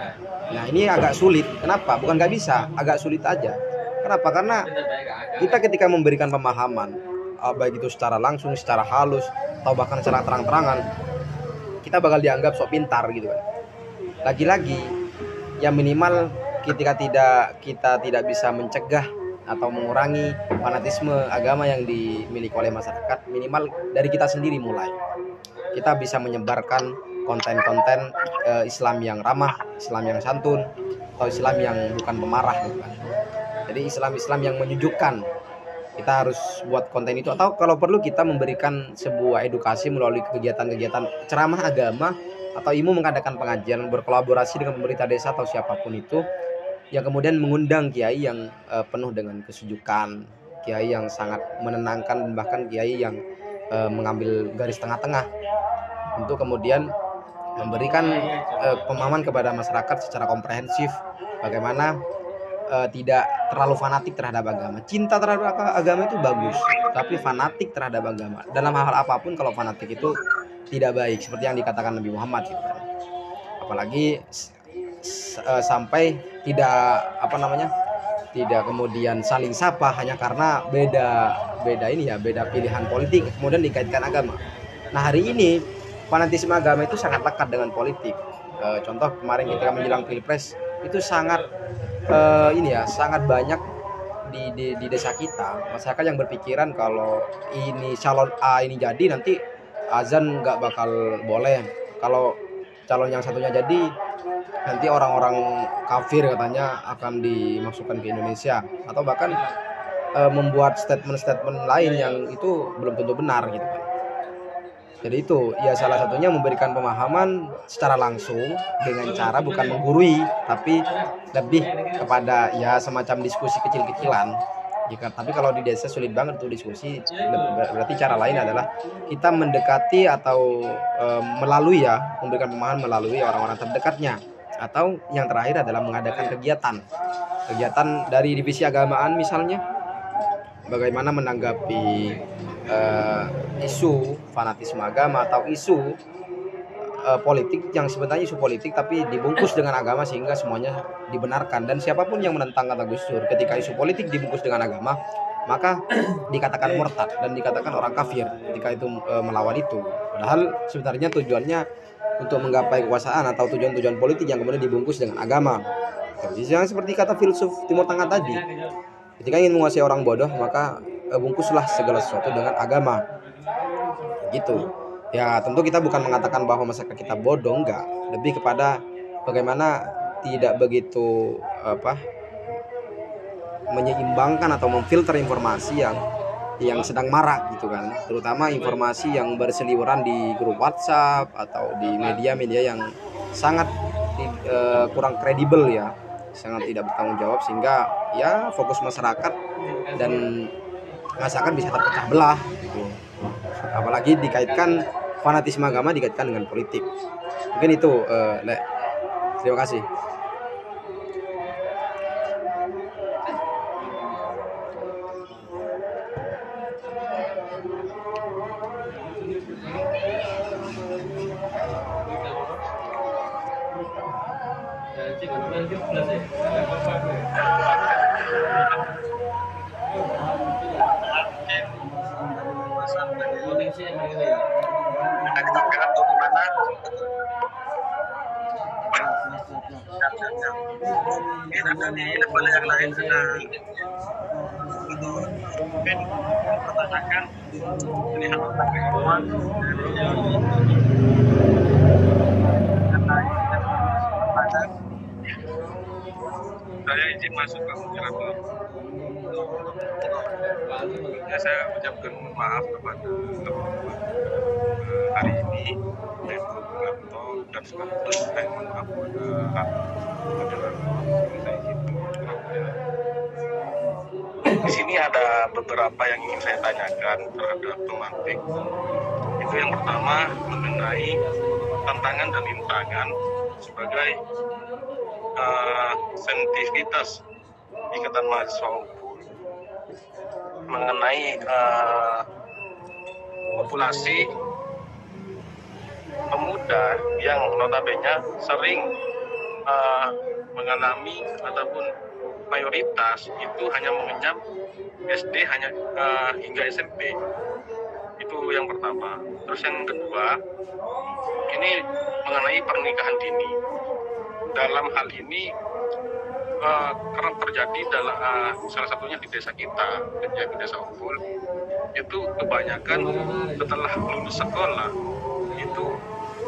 Nah, ini agak sulit. Kenapa? Bukan nggak bisa, agak sulit aja. Kenapa? Karena kita ketika memberikan pemahaman, baik itu secara langsung, secara halus, atau bahkan secara terang-terangan, kita bakal dianggap sok pintar gitu kan. Lagi-lagi, ya minimal ketika kita tidak bisa mencegah atau mengurangi fanatisme agama yang dimiliki oleh masyarakat, minimal dari kita sendiri mulai. Kita bisa menyebarkan konten-konten Islam yang ramah, Islam yang santun, atau Islam yang bukan pemarah gitu kan. Jadi Islam yang menyejukkan. Kita harus buat konten itu, atau kalau perlu kita memberikan sebuah edukasi melalui kegiatan-kegiatan ceramah agama, atau IMO mengadakan pengajian berkolaborasi dengan pemerintah desa atau siapapun itu, yang kemudian mengundang kiai yang penuh dengan kesujukan, kiai yang sangat menenangkan, dan bahkan kiai yang mengambil garis tengah-tengah untuk kemudian memberikan pemahaman kepada masyarakat secara komprehensif bagaimana tidak terlalu fanatik terhadap agama. Cinta terhadap agama itu bagus, tapi fanatik terhadap agama dalam hal apapun, kalau fanatik itu tidak baik, seperti yang dikatakan Nabi Muhammad gitu kan. Apalagi sampai tidak kemudian saling sapa hanya karena beda pilihan politik kemudian dikaitkan agama. Nah, hari ini fanatisme agama itu sangat lekat dengan politik. Contoh kemarin ketika menjelang Pilpres itu sangat banyak di desa kita masyarakat yang berpikiran kalau ini calon A ini jadi nanti azan nggak bakal boleh, kalau calon yang satunya jadi nanti orang-orang kafir katanya akan dimasukkan ke Indonesia, atau bahkan membuat statement-statement lain yang itu belum tentu benar gitu kan. Jadi itu ya salah satunya memberikan pemahaman secara langsung dengan cara bukan menggurui, tapi lebih kepada ya semacam diskusi kecil-kecilan. Tapi kalau di desa sulit banget tuh diskusi, berarti cara lain adalah kita mendekati atau memberikan pemahaman melalui orang-orang terdekatnya, atau yang terakhir adalah mengadakan kegiatan dari divisi agamaan misalnya, bagaimana menanggapi isu fanatisme agama atau isu politik yang sebenarnya isu politik tapi dibungkus dengan agama sehingga semuanya dibenarkan. Dan siapapun yang menentang kata Gus Dur ketika isu politik dibungkus dengan agama, maka dikatakan murtad dan dikatakan orang kafir ketika itu melawan itu. Padahal sebenarnya tujuannya untuk menggapai kekuasaan atau tujuan-tujuan politik yang kemudian dibungkus dengan agama. Yang seperti kata filsuf Timur Tengah tadi, ketika ingin menguasai orang bodoh maka bungkuslah segala sesuatu dengan agama. Gitu. Ya tentu kita bukan mengatakan bahwa masyarakat kita bodoh, enggak. Lebih kepada bagaimana tidak begitu menyeimbangkan atau memfilter informasi yang sedang marak gitu kan, terutama informasi yang berseliweran di grup WhatsApp atau di media-media yang sangat kurang kredibel ya, sangat tidak bertanggung jawab, sehingga ya fokus masyarakat dan masyarakat bisa terpecah belah gitu. Apalagi dikaitkan fanatisme agama dikaitkan dengan politik. Mungkin itu Le. Terima kasih. Ada di level yang lain sudah mempertanyakan ini hal keilmuan Saya izin masuk ke moderator. Ya, saya ucapkan maaf kepada teman-teman hari ini, yaitu Bung dan sekaligus saya mohon maaf kepada moderator. Saya izin di sini ada beberapa yang ingin saya tanyakan terhadap pemantik. Itu yang pertama mengenai tantangan dan rintangan sebagai sensitivitas Ikatan Mahasiswa Unpul mengenai populasi pemuda yang notabene sering mengalami ataupun mayoritas itu hanya mengenyam SD hanya hingga SMP. Itu yang pertama. Terus yang kedua, ini mengenai pernikahan dini. Dalam hal ini kerap terjadi dalam salah satunya di desa kita, di desa Unpul, itu kebanyakan setelah lulus sekolah itu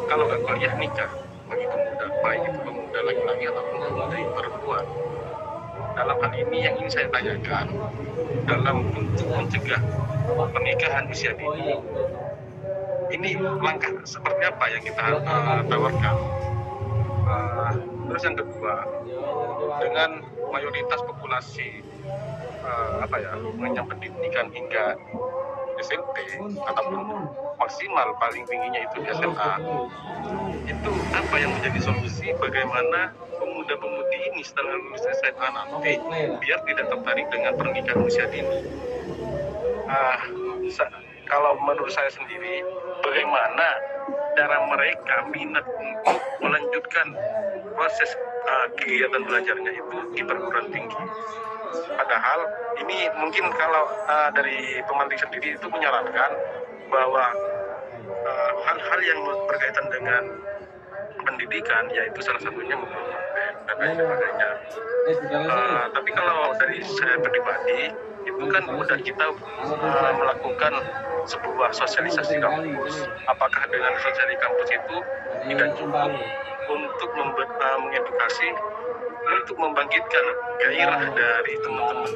kalau nggak kuliah nikah bagi pemuda, baik itu pemuda laki-laki ataupun pemuda perempuan. Dalam hal ini yang ingin saya tanyakan, dalam untuk mencegah pernikahan usia dini, ini langkah seperti apa yang kita tawarkan? Terus yang kedua, dengan mayoritas populasi mengenyam pendidikan hingga SMP ataupun maksimal paling tingginya itu di SMA, itu apa yang menjadi solusi bagaimana pemuda-pemudi ini setelah lulus SMA nanti biar tidak tertarik dengan pernikahan usia dini? Kalau menurut saya sendiri, bagaimana cara mereka minat untuk melanjutkan proses kegiatan belajarnya itu di perguruan tinggi. Padahal ini mungkin kalau dari pemantik sendiri itu menyarankan bahwa hal-hal yang berkaitan dengan pendidikan, yaitu salah satunya membangun dan lain sebagainya. Tapi kalau dari saya pribadi, itu kan udah kita melakukan sebuah sosialisasi kampus. Apakah dengan sosialisasi kampus itu tidak cukup untuk mengedukasi, untuk membangkitkan gairah dari teman-teman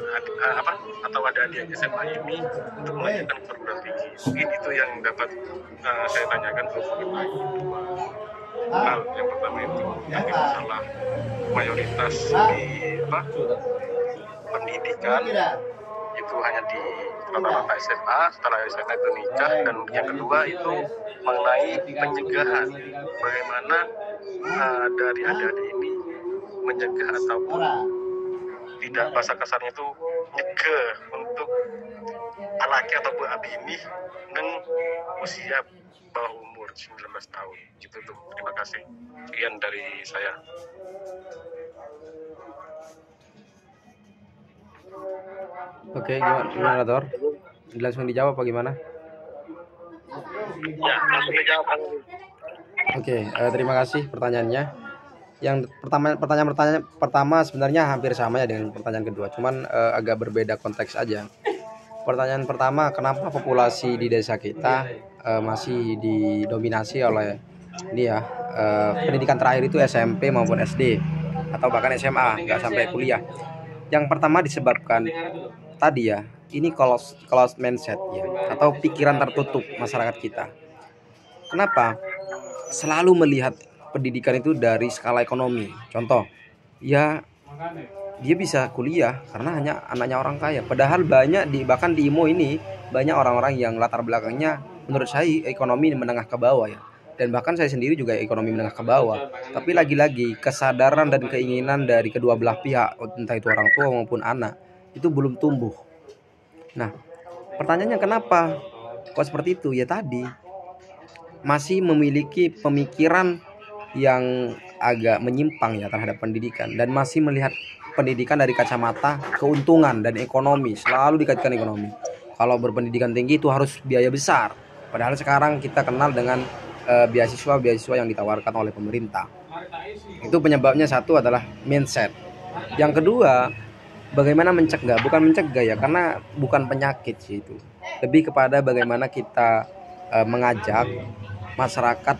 atau adik-adik SMA ini untuk melanjutkan ke perguruan tinggi? Mungkin itu yang dapat saya tanyakan mengenai hal yang pertama itu yang masalah mayoritas di pendidikan itu hanya di rata-rata SMA, setelah SMA itu nikah, dan yang kedua itu mengenai pencegahan, bagaimana dari adik-adik ini mencegah ataupun tidak, bahasa kasarnya itu nyegah untuk laki ataupun abi ini neng usia bawah umur 19 tahun. Gitu tuh. Terima kasih. Sekian dari saya. Oke, gimana Tor? Langsung dijawab apa gimana? Ya, langsung dijawab. Oke, terima kasih pertanyaannya. Yang pertanyaan pertama sebenarnya hampir sama ya dengan pertanyaan kedua, cuman agak berbeda konteks aja. Pertanyaan pertama, kenapa populasi di desa kita masih didominasi oleh ini ya, pendidikan terakhir itu SMP maupun SD atau bahkan SMA, nggak sampai kuliah. Yang pertama disebabkan tadi ya, ini closed mindset ya, atau pikiran tertutup masyarakat kita. Kenapa? Selalu melihat pendidikan itu dari skala ekonomi. Contoh, ya dia bisa kuliah karena hanya anaknya orang kaya. Padahal banyak bahkan di IMO ini banyak orang-orang yang latar belakangnya menurut saya ekonomi menengah ke bawah ya. Dan bahkan saya sendiri juga ekonomi menengah ke bawah. Tapi lagi-lagi kesadaran dan keinginan dari kedua belah pihak, entah itu orang tua maupun anak, itu belum tumbuh. Nah, pertanyaannya kenapa kok seperti itu? Ya tadi masih memiliki pemikiran yang agak menyimpang ya terhadap pendidikan, dan masih melihat pendidikan dari kacamata keuntungan dan ekonomi, selalu dikaitkan ekonomi. Kalau berpendidikan tinggi itu harus biaya besar, padahal sekarang kita kenal dengan beasiswa yang ditawarkan oleh pemerintah. Itu penyebabnya satu adalah mindset. Yang kedua, bagaimana mencegah, bukan mencegah ya, karena bukan penyakit sih itu, lebih kepada bagaimana kita mengajak masyarakat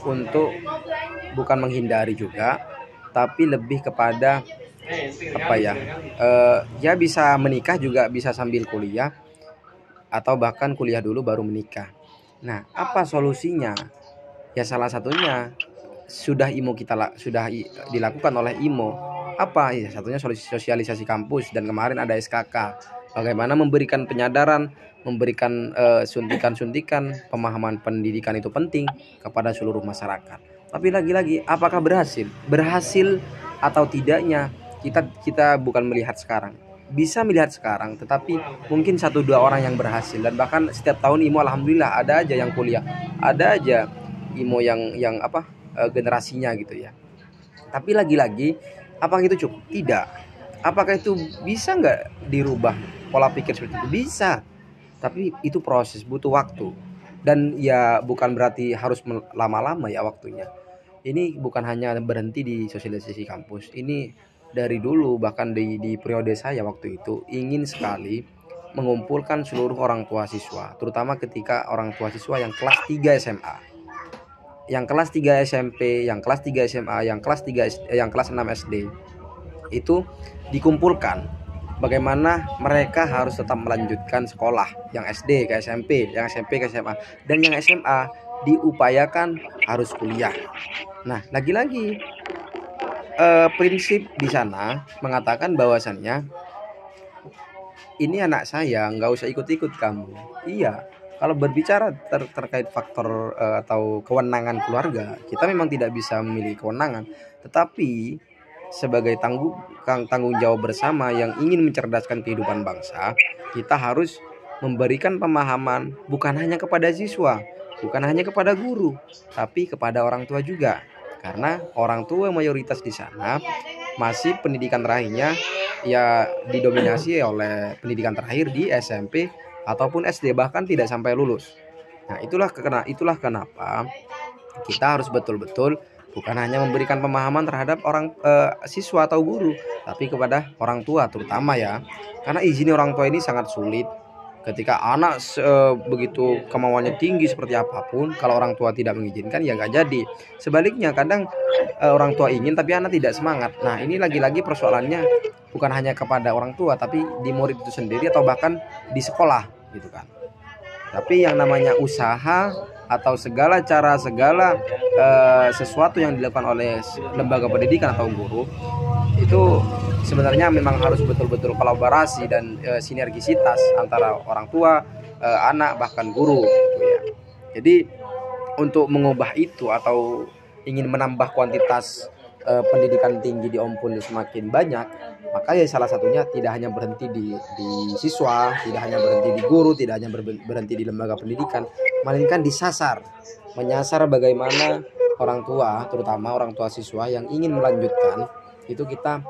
untuk bukan menghindari juga, tapi lebih kepada apa ya, ya bisa menikah juga bisa sambil kuliah, atau bahkan kuliah dulu baru menikah. Nah, apa solusinya? Ya salah satunya sudah dilakukan oleh IMO. Apa ya? Satunya sosialisasi kampus, dan kemarin ada SKK. Bagaimana memberikan penyadaran, memberikan suntikan-suntikan pemahaman pendidikan itu penting kepada seluruh masyarakat. Tapi lagi-lagi, apakah berhasil? Berhasil atau tidaknya kita bukan melihat sekarang. Bisa melihat sekarang, tetapi mungkin 1-2 orang yang berhasil, dan bahkan setiap tahun IMO alhamdulillah ada aja yang kuliah, ada aja IMO yang generasinya gitu ya. Tapi lagi-lagi, apakah itu cukup? Tidak. Apakah itu bisa nggak dirubah pola pikir seperti itu? Bisa. Tapi itu proses, butuh waktu. Dan ya bukan berarti harus lama-lama ya waktunya. Ini bukan hanya berhenti di sosialisasi kampus. Ini dari dulu, bahkan di periode saya waktu itu ingin sekali mengumpulkan seluruh orang tua siswa, terutama ketika orang tua siswa yang kelas 3 SMA, yang kelas 3 SMP, yang kelas 3 SMA, yang kelas 6 SD, itu dikumpulkan bagaimana mereka harus tetap melanjutkan sekolah, yang SD ke SMP, yang SMP ke SMA, dan yang SMA diupayakan harus kuliah. Nah, lagi-lagi prinsip di sana mengatakan bahwasannya ini anak saya, nggak usah ikut-ikut kamu. Iya, kalau berbicara terkait faktor atau kewenangan keluarga, kita memang tidak bisa memilih kewenangan, tetapi sebagai tanggung jawab bersama yang ingin mencerdaskan kehidupan bangsa, kita harus memberikan pemahaman bukan hanya kepada siswa, bukan hanya kepada guru, tapi kepada orang tua juga. Karena orang tua mayoritas di sana masih pendidikan terakhirnya ya didominasi oleh pendidikan terakhir di SMP ataupun SD, bahkan tidak sampai lulus. Nah, itulah kenapa kita harus betul-betul bukan hanya memberikan pemahaman terhadap orang siswa atau guru, tapi kepada orang tua terutama ya. Karena izin orang tua ini sangat sulit. Ketika anak begitu kemauannya tinggi seperti apapun, kalau orang tua tidak mengizinkan ya nggak jadi. Sebaliknya kadang orang tua ingin tapi anak tidak semangat. Nah, ini lagi-lagi persoalannya bukan hanya kepada orang tua, tapi di murid itu sendiri atau bahkan di sekolah gitu kan. Tapi yang namanya usaha atau segala sesuatu yang dilakukan oleh lembaga pendidikan atau guru itu sebenarnya memang harus betul-betul kolaborasi dan sinergisitas antara orang tua, anak, bahkan guru gitu ya. Jadi untuk mengubah itu atau ingin menambah kuantitas pendidikan tinggi di Ompul semakin banyak, maka ya salah satunya tidak hanya berhenti di siswa, tidak hanya berhenti di guru, tidak hanya berhenti di lembaga pendidikan, melainkan menyasar bagaimana orang tua, terutama orang tua siswa yang ingin melanjutkan, itu kita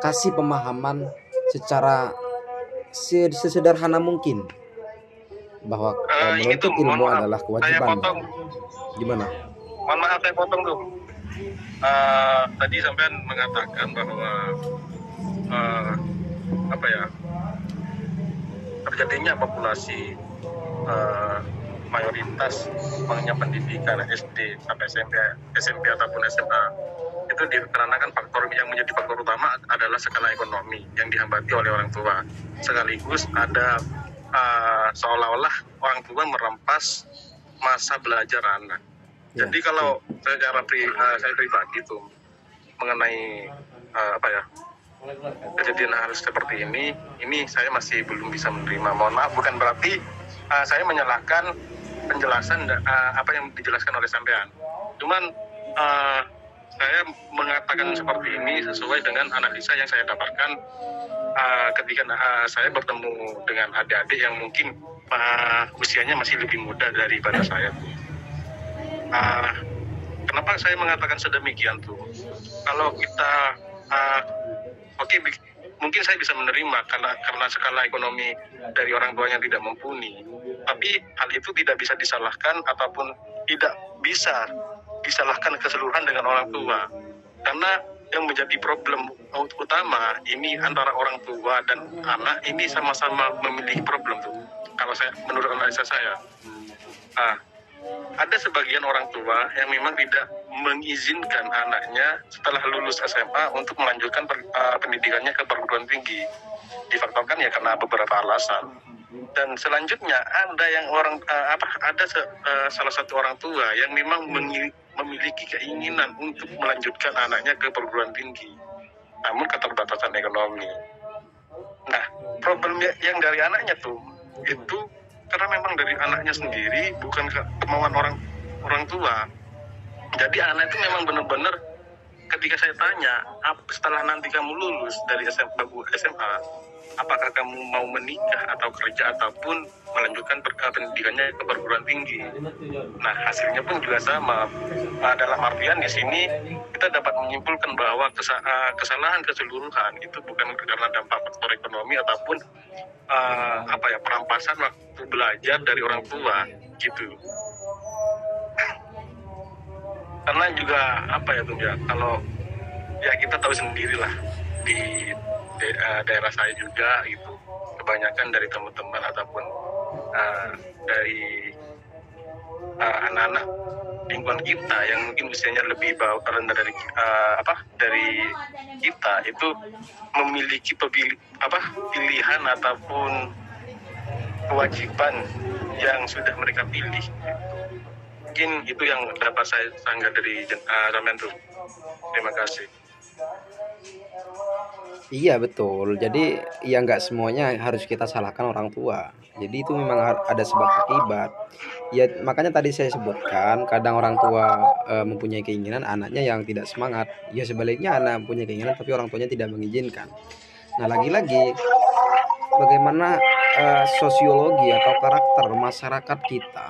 kasih pemahaman secara sesederhana mungkin bahwa menuntut ilmu adalah kewajiban. Gimana? Mohon maaf saya potong tuh. Tadi sampean mengatakan bahwa terjadinya populasi mayoritas mengenyam pendidikan SD sampai SMP ataupun SMA itu dikarenakan faktor yang menjadi faktor utama adalah skala ekonomi yang dihambati oleh orang tua, sekaligus ada seolah-olah orang tua merampas masa belajar anak. Jadi kalau secara saya pribadi itu mengenai kejadian hal seperti ini saya masih belum bisa menerima. Mohon maaf, bukan berarti saya menyalahkan penjelasan apa yang dijelaskan oleh sampean. Cuman saya mengatakan seperti ini sesuai dengan analisa yang saya dapatkan ketika saya bertemu dengan adik-adik yang mungkin usianya masih lebih muda daripada saya. Kenapa saya mengatakan sedemikian tuh? Kalau kita mungkin saya bisa menerima karena skala ekonomi dari orang tuanya tidak mumpuni. Tapi hal itu tidak bisa disalahkan ataupun tidak bisa disalahkan keseluruhan dengan orang tua. Karena yang menjadi problem utama ini antara orang tua dan anak ini sama-sama memiliki problem tuh. Kalau menurut analisa saya. Ada sebagian orang tua yang memang tidak mengizinkan anaknya setelah lulus SMA untuk melanjutkan pendidikannya ke perguruan tinggi. Difaktorkan ya karena beberapa alasan. Dan selanjutnya ada yang salah satu orang tua yang memang memiliki keinginan untuk melanjutkan anaknya ke perguruan tinggi, namun keterbatasan ekonomi. Nah, problem yang dari anaknya tuh itu karena memang dari anaknya sendiri, bukan kemauan orang tua. Jadi anak itu memang benar-benar ketika saya tanya, setelah nanti kamu lulus dari SMA, apakah kamu mau menikah atau kerja ataupun melanjutkan pendidikannya ke perguruan tinggi? Nah, hasilnya pun juga sama. Dalam artian di sini kita dapat menyimpulkan bahwa kesalahan keseluruhan itu bukan karena dampak faktor ekonomi ataupun perampasan waktu belajar dari orang tua gitu. Karena juga kalau kita tahu sendirilah di daerah saya juga gitu, kebanyakan dari teman-teman ataupun dari anak-anak lingkungan kita yang mungkin usianya lebih rendah dari kita itu memiliki pilihan ataupun kewajiban yang sudah mereka pilih. Mungkin itu yang dapat saya sanggah dari sampean tuh. Terima kasih. Iya betul. Jadi ya nggak semuanya harus kita salahkan orang tua. Jadi itu memang ada sebab akibat. Ya makanya tadi saya sebutkan kadang orang tua mempunyai keinginan, anaknya yang tidak semangat. Ya sebaliknya anak mempunyai keinginan tapi orang tuanya tidak mengizinkan. Nah lagi-lagi bagaimana sosiologi atau karakter masyarakat kita,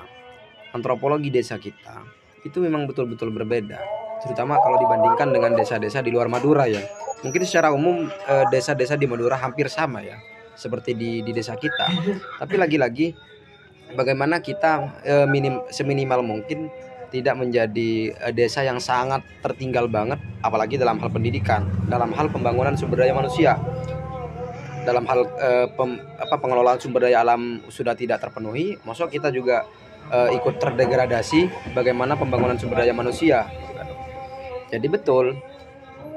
antropologi desa kita itu memang betul-betul berbeda. Terutama kalau dibandingkan dengan desa-desa di luar Madura ya. Mungkin secara umum desa-desa di Madura hampir sama ya, seperti di desa kita. Tapi lagi-lagi bagaimana kita seminimal mungkin tidak menjadi desa yang sangat tertinggal banget, apalagi dalam hal pendidikan, dalam hal pembangunan sumber daya manusia, dalam hal pengelolaan sumber daya alam sudah tidak terpenuhi, maksud kita juga ikut terdegradasi bagaimana pembangunan sumber daya manusia. Jadi betul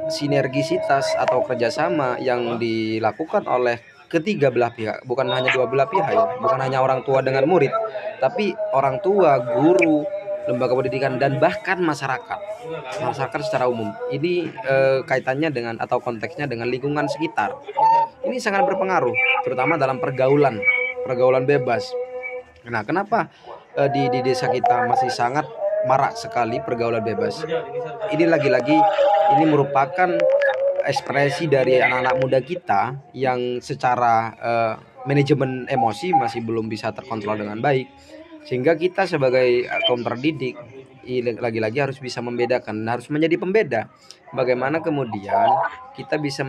sinergisitas atau kerjasama yang dilakukan oleh ketiga belah pihak, bukan hanya dua belah pihak ya, bukan hanya orang tua dengan murid, tapi orang tua, guru, lembaga pendidikan dan bahkan masyarakat secara umum. Ini kaitannya dengan atau konteksnya dengan lingkungan sekitar. Ini sangat berpengaruh, terutama dalam pergaulan bebas. Nah, kenapa di desa kita masih sangat marak sekali pergaulan bebas? Ini lagi-lagi ini merupakan ekspresi dari anak-anak muda kita yang secara manajemen emosi masih belum bisa terkontrol dengan baik, sehingga kita sebagai kaum terdidik lagi-lagi harus bisa membedakan, harus menjadi pembeda bagaimana kemudian kita bisa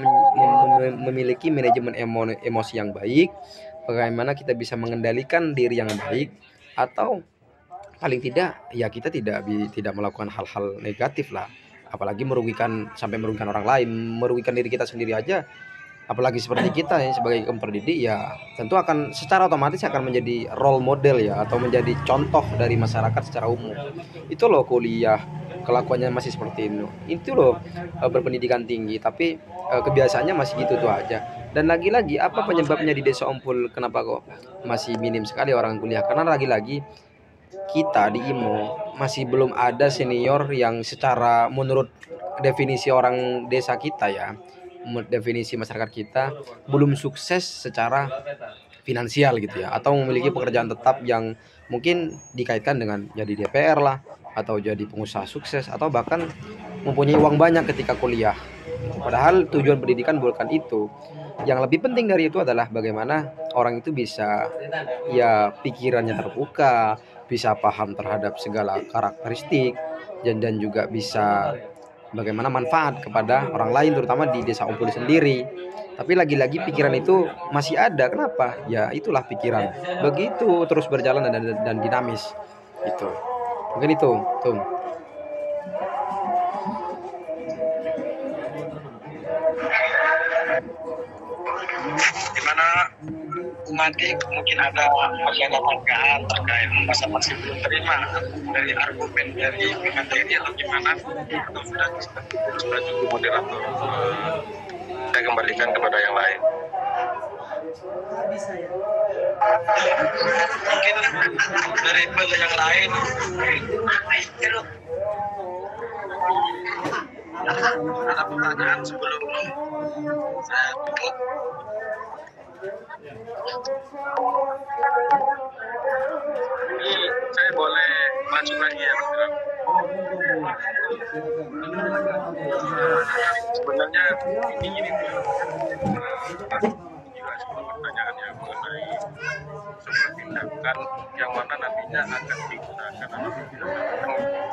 memiliki manajemen emosi yang baik, bagaimana kita bisa mengendalikan diri yang baik, atau paling tidak ya kita tidak melakukan hal-hal negatif lah, apalagi sampai merugikan orang lain, merugikan diri kita sendiri aja. Apalagi seperti kita yang sebagai kaum terdidik ya tentu akan secara otomatis akan menjadi role model ya, atau menjadi contoh dari masyarakat secara umum. Itu loh kuliah kelakuannya masih seperti itu loh, berpendidikan tinggi tapi kebiasaannya masih gitu tuh aja. Dan lagi-lagi apa penyebabnya di Desa Ompul kenapa kok masih minim sekali orang kuliah? Karena lagi-lagi kita di IMO masih belum ada senior yang secara menurut definisi orang desa kita ya, definisi masyarakat kita belum sukses secara finansial gitu ya, atau memiliki pekerjaan tetap yang mungkin dikaitkan dengan jadi DPR lah, atau jadi pengusaha sukses, atau bahkan mempunyai uang banyak ketika kuliah. Padahal tujuan pendidikan bukan itu. Yang lebih penting dari itu adalah bagaimana orang itu bisa ya pikirannya terbuka, bisa paham terhadap segala karakteristik, dan juga bisa bagaimana manfaat kepada orang lain, terutama di Desa Ompul sendiri. Tapi lagi-lagi pikiran itu masih ada. Kenapa? Ya itulah pikiran. Begitu terus berjalan dan dinamis. Itu. Mungkin itu, Tum. Dimana umatik mungkin masih ada tanggapan terkait masa belum terima dari argumen dari materi atau gimana, atau sudah cukup moderator. Saya kembalikan kepada yang lain. Mungkin dari yang lain ada pertanyaan sebelum saya tutup. Ini saya boleh lanjut lagi ya, Mas Bram? Sebenarnya ini juga sebuah pertanyaan yang mengenai sebuah tindakan yang mana nantinya akan digunakan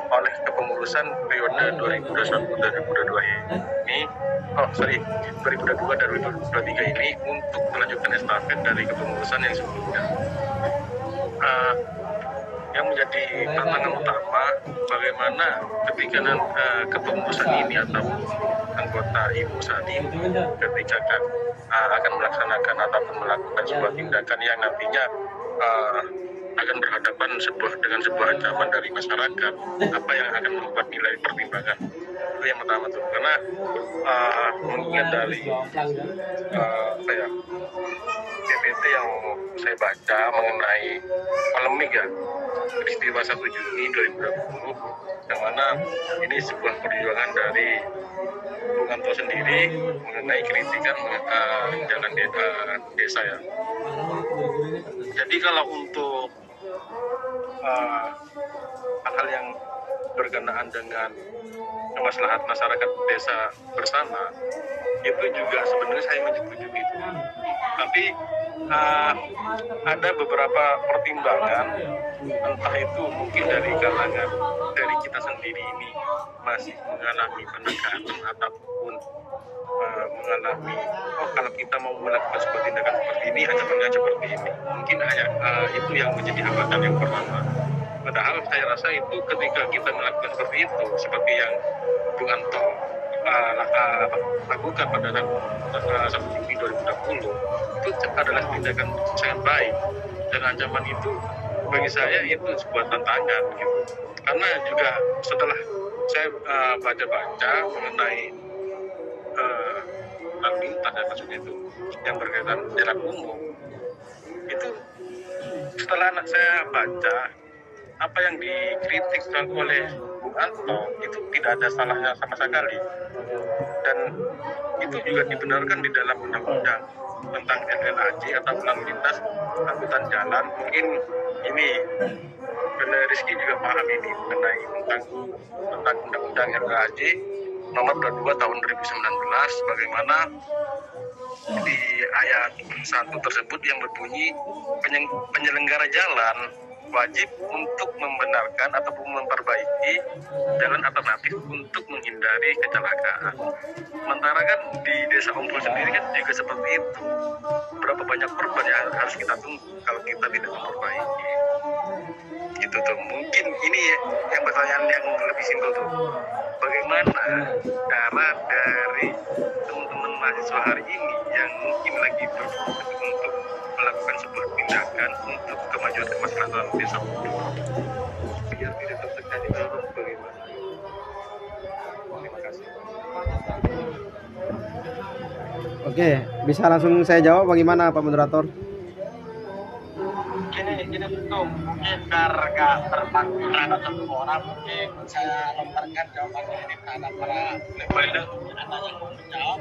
oleh kepengurusan periode 2021-2022 ini, 2022-2023 ini untuk melanjutkan estafet dari kepengurusan yang sebelumnya. Yang menjadi tantangan utama bagaimana ketika kepengurusan ini atau anggota ibu saat ini ketika akan melaksanakan ataupun melakukan sebuah tindakan yang nantinya akan berhadapan dengan sebuah ancaman dari masyarakat, apa yang akan membuat nilai pertimbangan. Itu yang pertama tuh, karena mengingat dari PPT yang saya baca mengenai polemik ya peristiwa 1 Juni 2020, yang mana ini sebuah perjuangan dari Bung Anto sendiri mengenai kritikan jalan desa ya. Jadi kalau untuk hal yang berkenaan dengan kemaslahat masyarakat desa bersama, itu juga sebenarnya saya menyetujui itu. Tapi ada beberapa pertimbangan, entah itu mungkin dari kalangan dari kita sendiri ini masih mengalami penekanan ataupun mengalami kalau kita mau melakukan sebuah tindakan seperti ini ancamannya seperti ini, mungkin itu yang menjadi hambatan yang pertama. Padahal saya rasa itu ketika kita melakukan seperti itu, seperti yang Bung Anto lakukan pada 1 Juni 2020, itu adalah tindakan sangat baik, dan ancaman itu bagi saya itu sebuah tantangan gitu. Karena juga setelah saya baca-baca mengenai lalu lintas dan maksudnya itu yang berkaitan jalan umum, itu setelah saya baca apa yang dikritik oleh Bung Anto itu tidak ada salahnya sama sekali, dan itu juga dibenarkan di dalam undang-undang tentang LLAJ atau lalu lintas angkutan jalan. Mungkin ini benar Rizky juga paham ini mengenai tentang undang-undang LLAJ nomor 22 tahun 2019, bagaimana di ayat 1 tersebut yang berbunyi penyelenggara jalan wajib untuk membenarkan ataupun memperbaiki jalan alternatif untuk menghindari kecelakaan. Sementara kan di Desa Ompul sendiri kan juga seperti itu. Berapa banyak korban yang harus kita tunggu kalau kita tidak memperbaiki. Gitu tuh. Mungkin ini yang pertanyaan yang lebih simpel tuh. Bagaimana cara dari teman-teman mahasiswa hari ini yang mungkin lagi berfokus untuk melakukan sebuah tindakan untuk kemajuan kemaslahatan desa biar tidak tertekan di bawah, bagaimana? Terima kasih. Oke, bisa langsung saya jawab bagaimana Pak Moderator? Gini tuh, mungkin karena terpaku terhadap satu orang, mungkin saya lontarkan jawabannya ini terhadap para leader. Ada yang mau menjawab?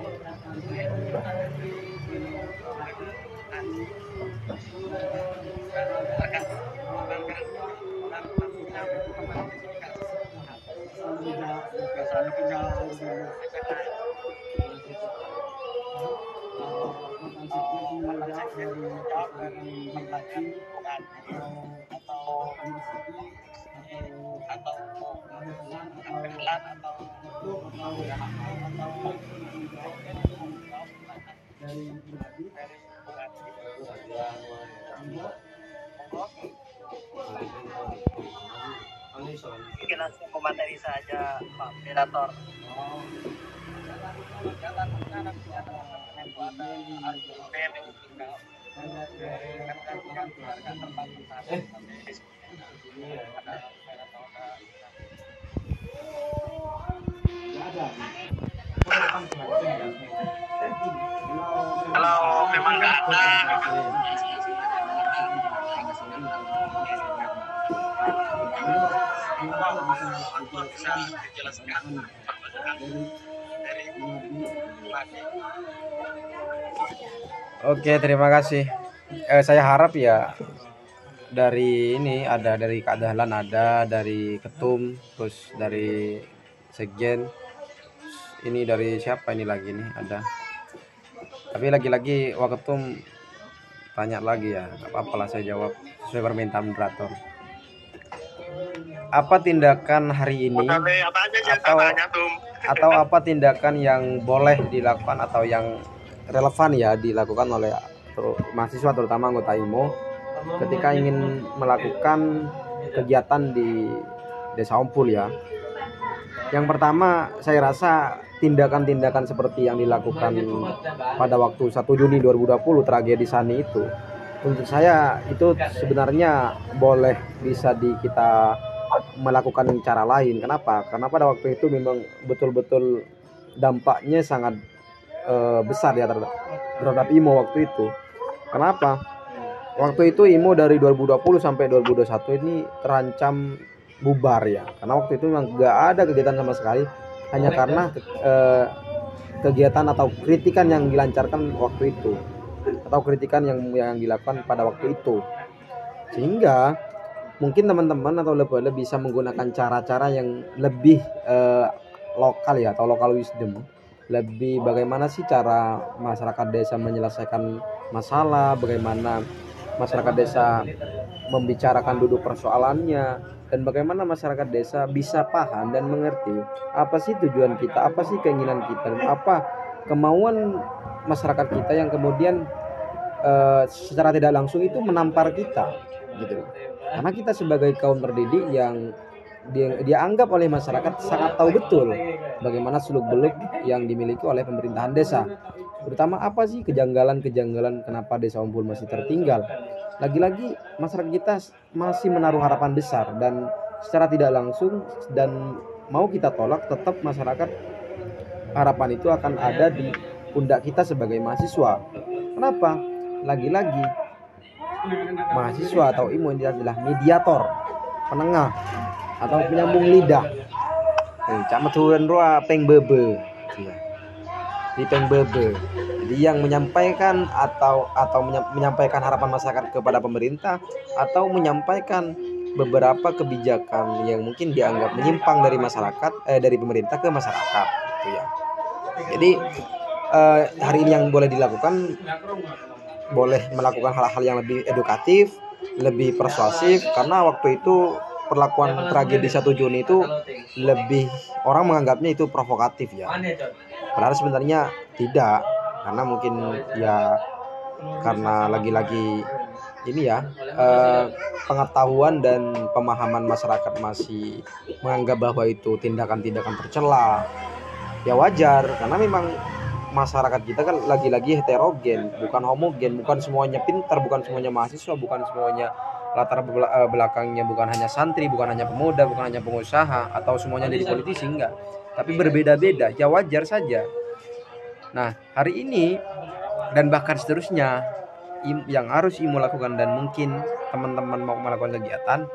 Mungkin langsung ke materi saja, Pak Moderator. Kalau memang nggak ada, bisa dijelaskan dari Oke, terima kasih. Saya harap ya dari ini ada dari Kak Dahlan, ada dari Ketum, terus dari Sekjen. Ini dari siapa ini lagi nih ada. Tapi lagi-lagi Waketum tanya lagi ya, nggak apa-apa lah saya jawab sesuai permintaan moderator. Apa tindakan hari ini atau apa tindakan yang boleh dilakukan atau yang relevan ya dilakukan oleh mahasiswa terutama anggota IMO ketika ingin melakukan kegiatan di Desa Ompul ya. Yang pertama saya rasa tindakan-tindakan seperti yang dilakukan pada waktu 1 Juni 2020 tragedi Sani itu, untuk saya itu sebenarnya boleh bisa kita melakukan cara lain. Kenapa? Karena pada waktu itu memang betul-betul dampaknya sangat besar ya terhadap IMO waktu itu. Kenapa? Waktu itu IMO dari 2020 sampai 2021 ini terancam bubar ya, karena waktu itu memang gak ada kegiatan sama sekali, hanya karena kegiatan atau kritikan yang dilancarkan waktu itu atau kritikan yang dilakukan pada waktu itu, sehingga mungkin teman-teman atau lebih bisa menggunakan cara-cara yang lebih lokal ya, atau local wisdom, lebih bagaimana sih cara masyarakat desa menyelesaikan masalah, bagaimana masyarakat desa membicarakan duduk persoalannya, dan bagaimana masyarakat desa bisa paham dan mengerti apa sih tujuan kita, apa sih keinginan kita, dan apa kemauan masyarakat kita yang kemudian secara tidak langsung itu menampar kita gitu. Karena kita sebagai kaum terdidik yang dianggap oleh masyarakat sangat tahu betul bagaimana seluk-beluk yang dimiliki oleh pemerintahan desa, terutama apa sih kejanggalan-kejanggalan kenapa Desa Ompul masih tertinggal. Lagi-lagi masyarakat kita masih menaruh harapan besar, dan secara tidak langsung dan mau kita tolak, tetap masyarakat harapan itu akan ada di pundak kita sebagai mahasiswa. Kenapa? Lagi-lagi mahasiswa atau IMO ini adalah mediator, penengah atau penyambung lidah. Cak meturan roa peng bebe. Di peng bebe. Jadi yang menyampaikan atau menyampaikan harapan masyarakat kepada pemerintah, atau menyampaikan beberapa kebijakan yang mungkin dianggap menyimpang dari masyarakat dari pemerintah ke masyarakat. gitu ya. Jadi hari ini yang boleh dilakukan, boleh melakukan hal-hal yang lebih edukatif, lebih persuasif, karena waktu itu perlakuan tragedi 1 Juni itu lebih orang menganggapnya itu provokatif ya. Padahal sebenarnya tidak, karena mungkin ya karena lagi-lagi ini ya pengetahuan dan pemahaman masyarakat masih menganggap bahwa itu tindakan-tindakan tercela. Ya wajar, karena memang masyarakat kita kan lagi-lagi heterogen, bukan homogen, bukan semuanya pintar, bukan semuanya mahasiswa, bukan semuanya latar belakangnya bukan hanya santri, bukan hanya pemuda, bukan hanya pengusaha, atau semuanya jadi politisi, enggak. Tapi berbeda-beda, ya wajar saja. Nah, hari ini dan bahkan seterusnya yang harus IMU lakukan, dan mungkin teman-teman mau melakukan kegiatan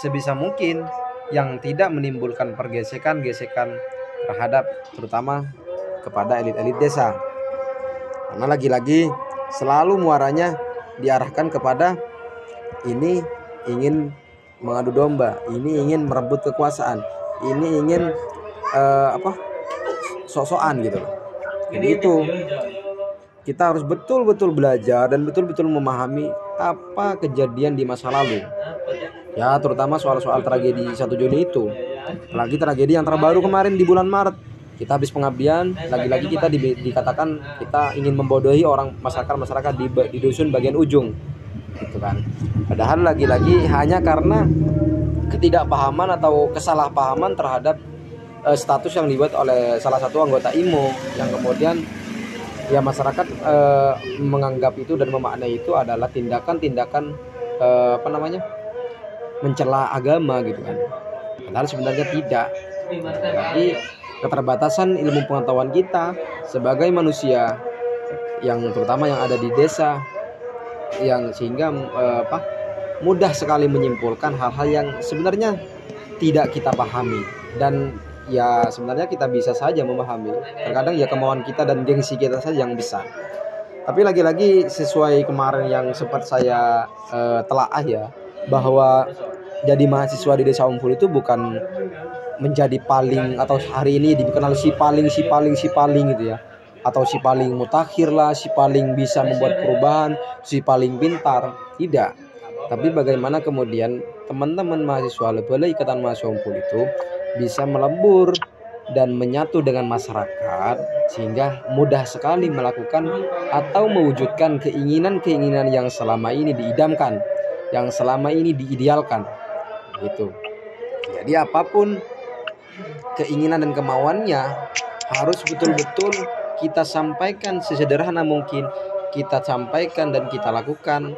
sebisa mungkin yang tidak menimbulkan pergesekan-gesekan terhadap terutama kepada elit-elit desa. Karena lagi-lagi selalu muaranya diarahkan kepada ini ingin mengadu domba, ini ingin merebut kekuasaan, ini ingin sok-sokan gitu loh. Jadi itu kita harus betul-betul belajar dan betul-betul memahami apa kejadian di masa lalu. Ya, terutama soal-soal tragedi 1 Juni itu. Apalagi tragedi yang terbaru kemarin di bulan Maret. Kita habis pengabdian, lagi-lagi kita dikatakan kita ingin membodohi orang masyarakat di dusun bagian ujung. Gitu kan. Padahal lagi-lagi hanya karena ketidakpahaman atau kesalahpahaman terhadap status yang dibuat oleh salah satu anggota IMO, yang kemudian ya masyarakat menganggap itu dan memaknai itu adalah tindakan-tindakan mencela agama gitu kan. Padahal sebenarnya tidak. Jadi keterbatasan ilmu pengetahuan kita sebagai manusia yang terutama yang ada di desa, yang sehingga mudah sekali menyimpulkan hal-hal yang sebenarnya tidak kita pahami. Dan ya sebenarnya kita bisa saja memahami, terkadang ya kemauan kita dan gengsi kita saja yang besar. Tapi lagi-lagi sesuai kemarin yang sempat saya telaah ya, bahwa jadi mahasiswa di Desa Umpul itu bukan menjadi paling, atau hari ini dikenal si paling gitu ya, atau si paling mutakhir lah, si paling bisa membuat perubahan, si paling pintar. Tidak. Tapi bagaimana kemudian teman-teman mahasiswa Lepele Ikatan Mahasiswa Umpul itu bisa melebur dan menyatu dengan masyarakat, sehingga mudah sekali melakukan atau mewujudkan keinginan-keinginan yang selama ini diidamkan, yang selama ini diidealkan gitu. Jadi apapun keinginan dan kemauannya harus betul-betul kita sampaikan sesederhana mungkin, kita sampaikan dan kita lakukan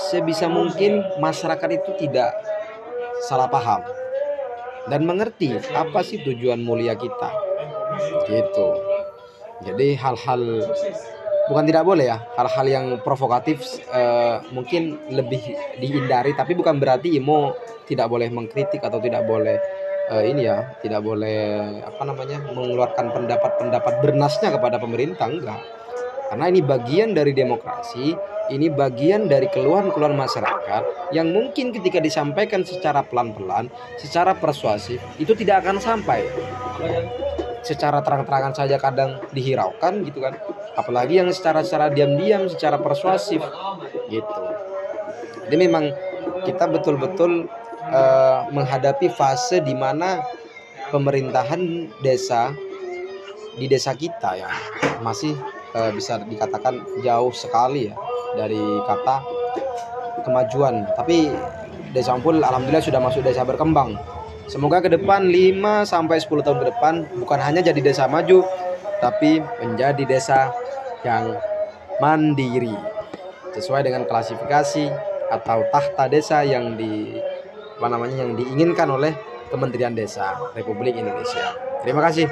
sebisa mungkin masyarakat itu tidak salah paham dan mengerti apa sih tujuan mulia kita gitu. Jadi hal-hal bukan tidak boleh ya, hal-hal yang provokatif mungkin lebih dihindari, tapi bukan berarti IMO tidak boleh mengkritik atau tidak boleh tidak boleh mengeluarkan pendapat-pendapat bernasnya kepada pemerintah, enggak. Karena ini bagian dari demokrasi, ini bagian dari keluhan-keluhan masyarakat yang mungkin ketika disampaikan secara pelan-pelan, secara persuasif, itu tidak akan sampai. Secara terang-terangan saja kadang dihiraukan gitu kan. Apalagi yang secara diam-diam, secara persuasif gitu. Jadi memang kita betul-betul menghadapi fase di mana pemerintahan desa di desa kita ya masih bisa dikatakan jauh sekali ya dari kata kemajuan. Tapi Desa Umpul alhamdulillah sudah masuk desa berkembang. Semoga ke depan 5 sampai 10 tahun ke depan bukan hanya jadi desa maju, tapi menjadi desa yang mandiri sesuai dengan klasifikasi atau tahta desa yang diinginkan oleh Kementerian Desa Republik Indonesia. Terima kasih.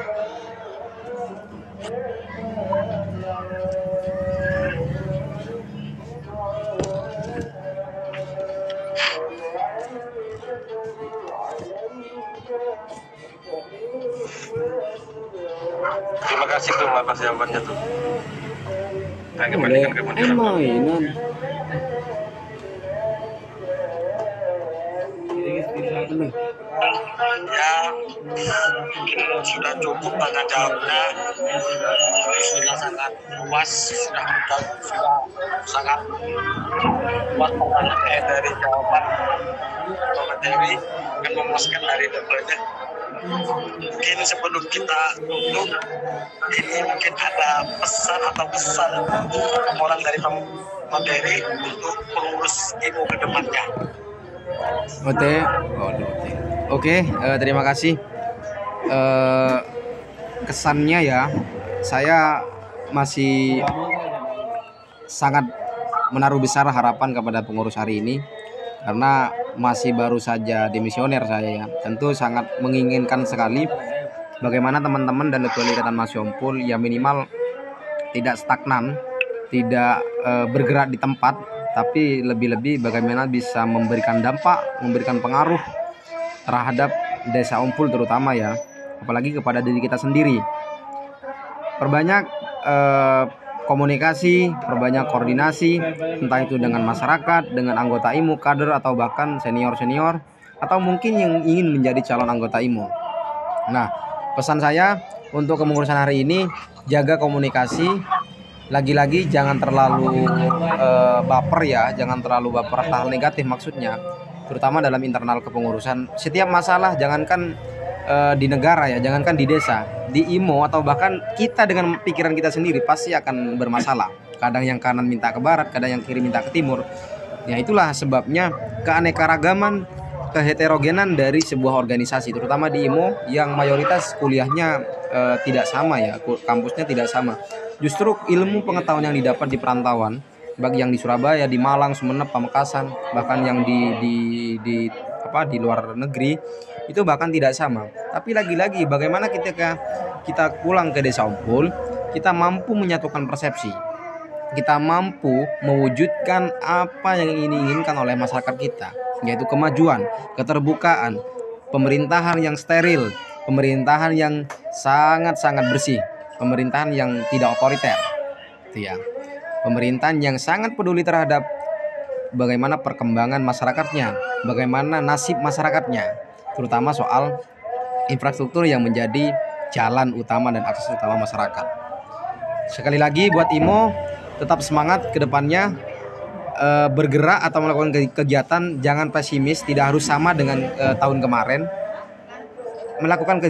Terima kasih tuh atas jawabannya tuh. Saya kembalikan ke moderator. Mainan. ya mungkin sudah cukup tanya jawabnya, sudah sangat puas, sudah sangat puas dari jawaban atau materi, akan memuaskan dari levelnya. Mungkin sebelum kita tutup ini, mungkin ada pesan orang dari materi untuk pengurus IMO ke depannya. Oke, terima kasih. Kesannya ya, saya masih sangat menaruh besar harapan kepada pengurus hari ini, karena masih baru saja demisioner saya ya. Tentu sangat menginginkan sekali bagaimana teman-teman dan Ketua Ikatan Mahasiswa Unpul ya minimal tidak stagnan, tidak bergerak di tempat, tapi lebih-lebih bagaimana bisa memberikan dampak, memberikan pengaruh terhadap desa Unpul terutama ya, apalagi kepada diri kita sendiri. Perbanyak komunikasi, perbanyak koordinasi, entah itu dengan masyarakat, dengan anggota IMO, kader, atau bahkan senior-senior, atau mungkin yang ingin menjadi calon anggota IMO. Nah, pesan saya untuk kepengurusan hari ini, jaga komunikasi. Lagi-lagi jangan terlalu baper ya, jangan terlalu baper hal negatif maksudnya, terutama dalam internal kepengurusan. Setiap masalah, jangankan di negara ya, jangankan di desa, di IMO atau bahkan kita dengan pikiran kita sendiri pasti akan bermasalah. Kadang yang kanan minta ke barat, kadang yang kiri minta ke timur. Ya itulah sebabnya keanekaragaman, keheterogenan dari sebuah organisasi, terutama di IMO yang mayoritas kuliahnya tidak sama ya, kampusnya tidak sama. Justru ilmu pengetahuan yang didapat di perantauan, bagi yang di Surabaya, di Malang, Sumeneb, Pamekasan, bahkan yang di luar negeri itu bahkan tidak sama. Tapi lagi-lagi bagaimana ketika kita pulang ke desa Unpul, kita mampu menyatukan persepsi, kita mampu mewujudkan apa yang diinginkan oleh masyarakat kita, yaitu kemajuan, keterbukaan, pemerintahan yang steril, pemerintahan yang sangat-sangat bersih, pemerintahan yang tidak otoriter, itu ya. Pemerintahan yang sangat peduli terhadap bagaimana perkembangan masyarakatnya, bagaimana nasib masyarakatnya, terutama soal infrastruktur yang menjadi jalan utama dan akses utama masyarakat. Sekali lagi buat IMO, tetap semangat ke depannya, bergerak atau melakukan kegiatan, jangan pesimis, tidak harus sama dengan tahun kemarin. Melakukan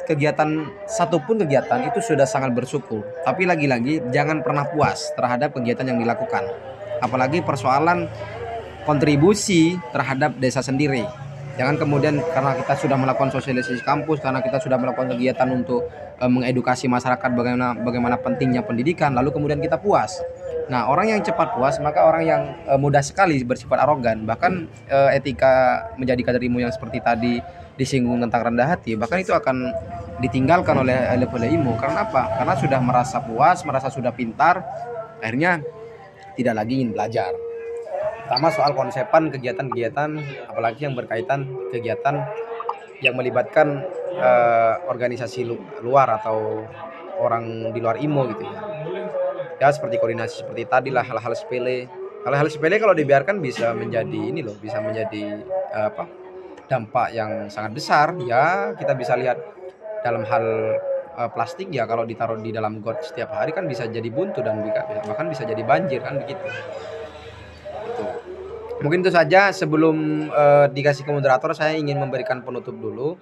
kegiatan satupun kegiatan itu sudah sangat bersyukur. Tapi lagi-lagi jangan pernah puas terhadap kegiatan yang dilakukan. Apalagi persoalan kontribusi terhadap desa sendiri. Jangan kemudian karena kita sudah melakukan sosialisasi kampus, karena kita sudah melakukan kegiatan untuk mengedukasi masyarakat bagaimana pentingnya pendidikan, lalu kemudian kita puas. Nah, orang yang cepat puas, maka orang yang mudah sekali bersifat arogan. Bahkan etika menjadi kader IMO yang seperti tadi disinggung tentang rendah hati, bahkan itu akan ditinggalkan oleh IMO. Karena apa? Karena sudah merasa puas, merasa sudah pintar, akhirnya tidak lagi ingin belajar. Pertama soal konsepan kegiatan-kegiatan, apalagi yang berkaitan kegiatan yang melibatkan organisasi luar atau orang di luar IMO gitu ya. Ya seperti koordinasi seperti tadi lah, hal-hal sepele. Hal-hal sepele kalau dibiarkan bisa menjadi bisa menjadi dampak yang sangat besar ya. Kita bisa lihat dalam hal plastik ya, kalau ditaruh di dalam got setiap hari kan bisa jadi buntu dan bahkan bisa jadi banjir kan begitu. Itu. Mungkin itu saja. Sebelum dikasih ke moderator, saya ingin memberikan penutup dulu,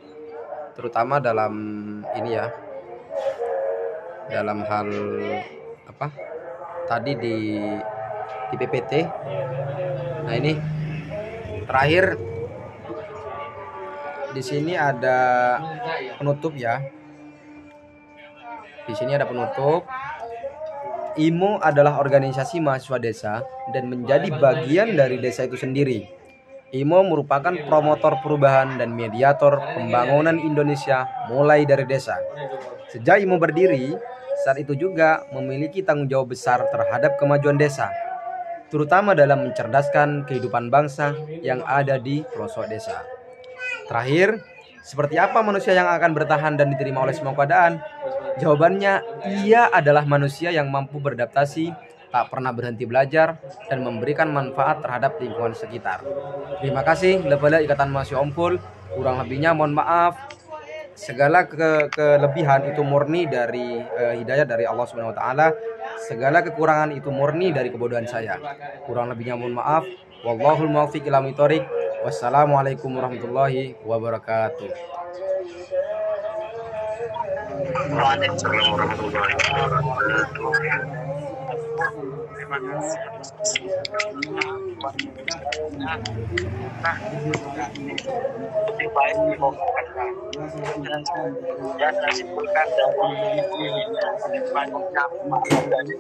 terutama dalam ini ya, dalam hal tadi di PPT. Nah ini terakhir di sini ada penutup ya. Di sini ada penutup. IMO adalah organisasi mahasiswa desa dan menjadi bagian dari desa itu sendiri. IMO merupakan promotor perubahan dan mediator pembangunan Indonesia mulai dari desa. Sejak IMO berdiri, saat itu juga memiliki tanggung jawab besar terhadap kemajuan desa, terutama dalam mencerdaskan kehidupan bangsa yang ada di pelosok desa. Terakhir, seperti apa manusia yang akan bertahan dan diterima oleh semua keadaan? Jawabannya, ia adalah manusia yang mampu beradaptasi tak pernah berhenti belajar, dan memberikan manfaat terhadap lingkungan sekitar. Terima kasih Lembaga Ikatan Mahasiswa Unpul. Kurang lebihnya mohon maaf. Segala kelebihan itu murni dari hidayah dari Allah Subhanahu wa taala. Segala kekurangan itu murni dari kebodohan saya. Kurang lebihnya mohon maaf. Wallahul muwaffiq ila thoriq. Wassalamualaikum warahmatullahi wabarakatuh. Waalaikumsalam warahmatullahi wabarakatuh. Terima kasih atas lebih baik dimohonkan dan saya simpulkan dari banyaknya dari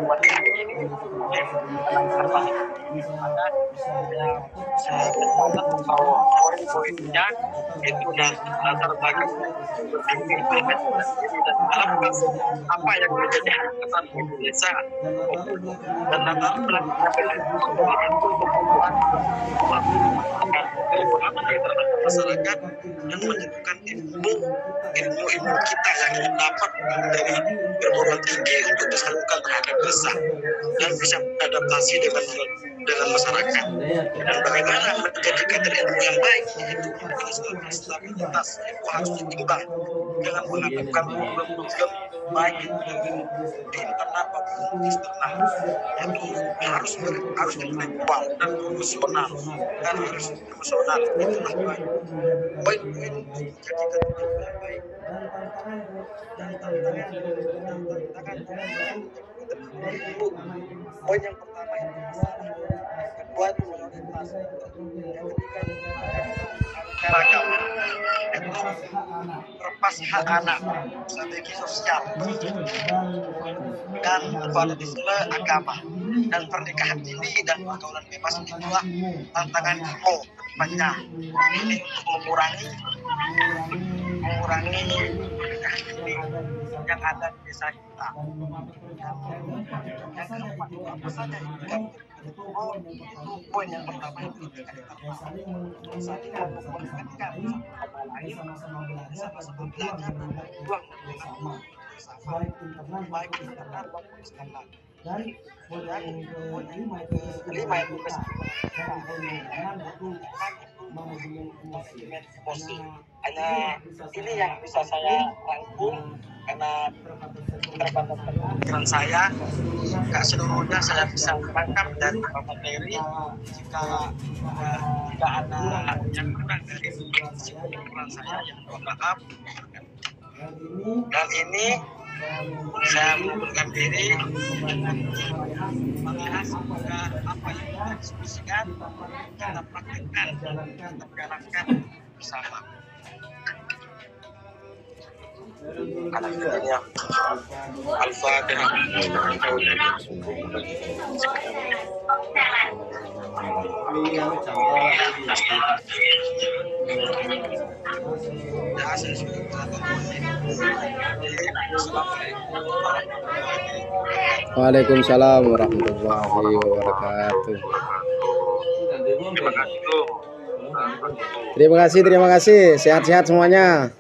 buat ini terbaik saya berpendapat bahwa poin-poinnya itu dan latar belakang implementasi dan apa yang menjadi harapan Indonesia dan latar belakang masyarakat yang menyatukan ilmu kita yang dapat dari perguruan tinggi untuk disalurkan terhadap desa dan bisa beradaptasi dengan masyarakat dan bagaimana menjadikan ilmu yang baik itu menjadi stabilitas itu harus ditimbang dengan melakukan program baik di internal maupun eksternal itu harus intelektual dan profesional dan harus emosional itulah poin-poin menjadikan yang baik dan tantangan poin yang pertama itu masalah kedua itu prioritas yang ketiga masyarakat itu lepas hak anak strategi sosial dan fanatisme agama dan pernikahan dini dan pergaulan bebas itulah tantangan IMO kedepannya ini untuk mengurangi pernikahan dini yang ada di desa kita. Yang keempat itu apa saja itu poin yang pertama itu saling mengingatkan sama lain sama-sama belajar dan berjuang bersama baik internal maupun eksternal. Dan poin kelima itu kesimpulan itu manajemen emosi. Hanya ini yang bisa saya rangkum karena terbatas pikiran saya, nggak seluruhnya saya bisa menangkap dari materi. Jika tidak ada yang kurang dari pikiran saya, yang mohon maaf. Dan ini saya mengundurkan diri. Semoga apa yang kita diskusikan kita praktekkan, kita jalankan bersama. Alhamdulillah. Al-Fatihah. Waalaikumsalam warahmatullahi wabarakatuh. Terima kasih. Sehat-sehat semuanya.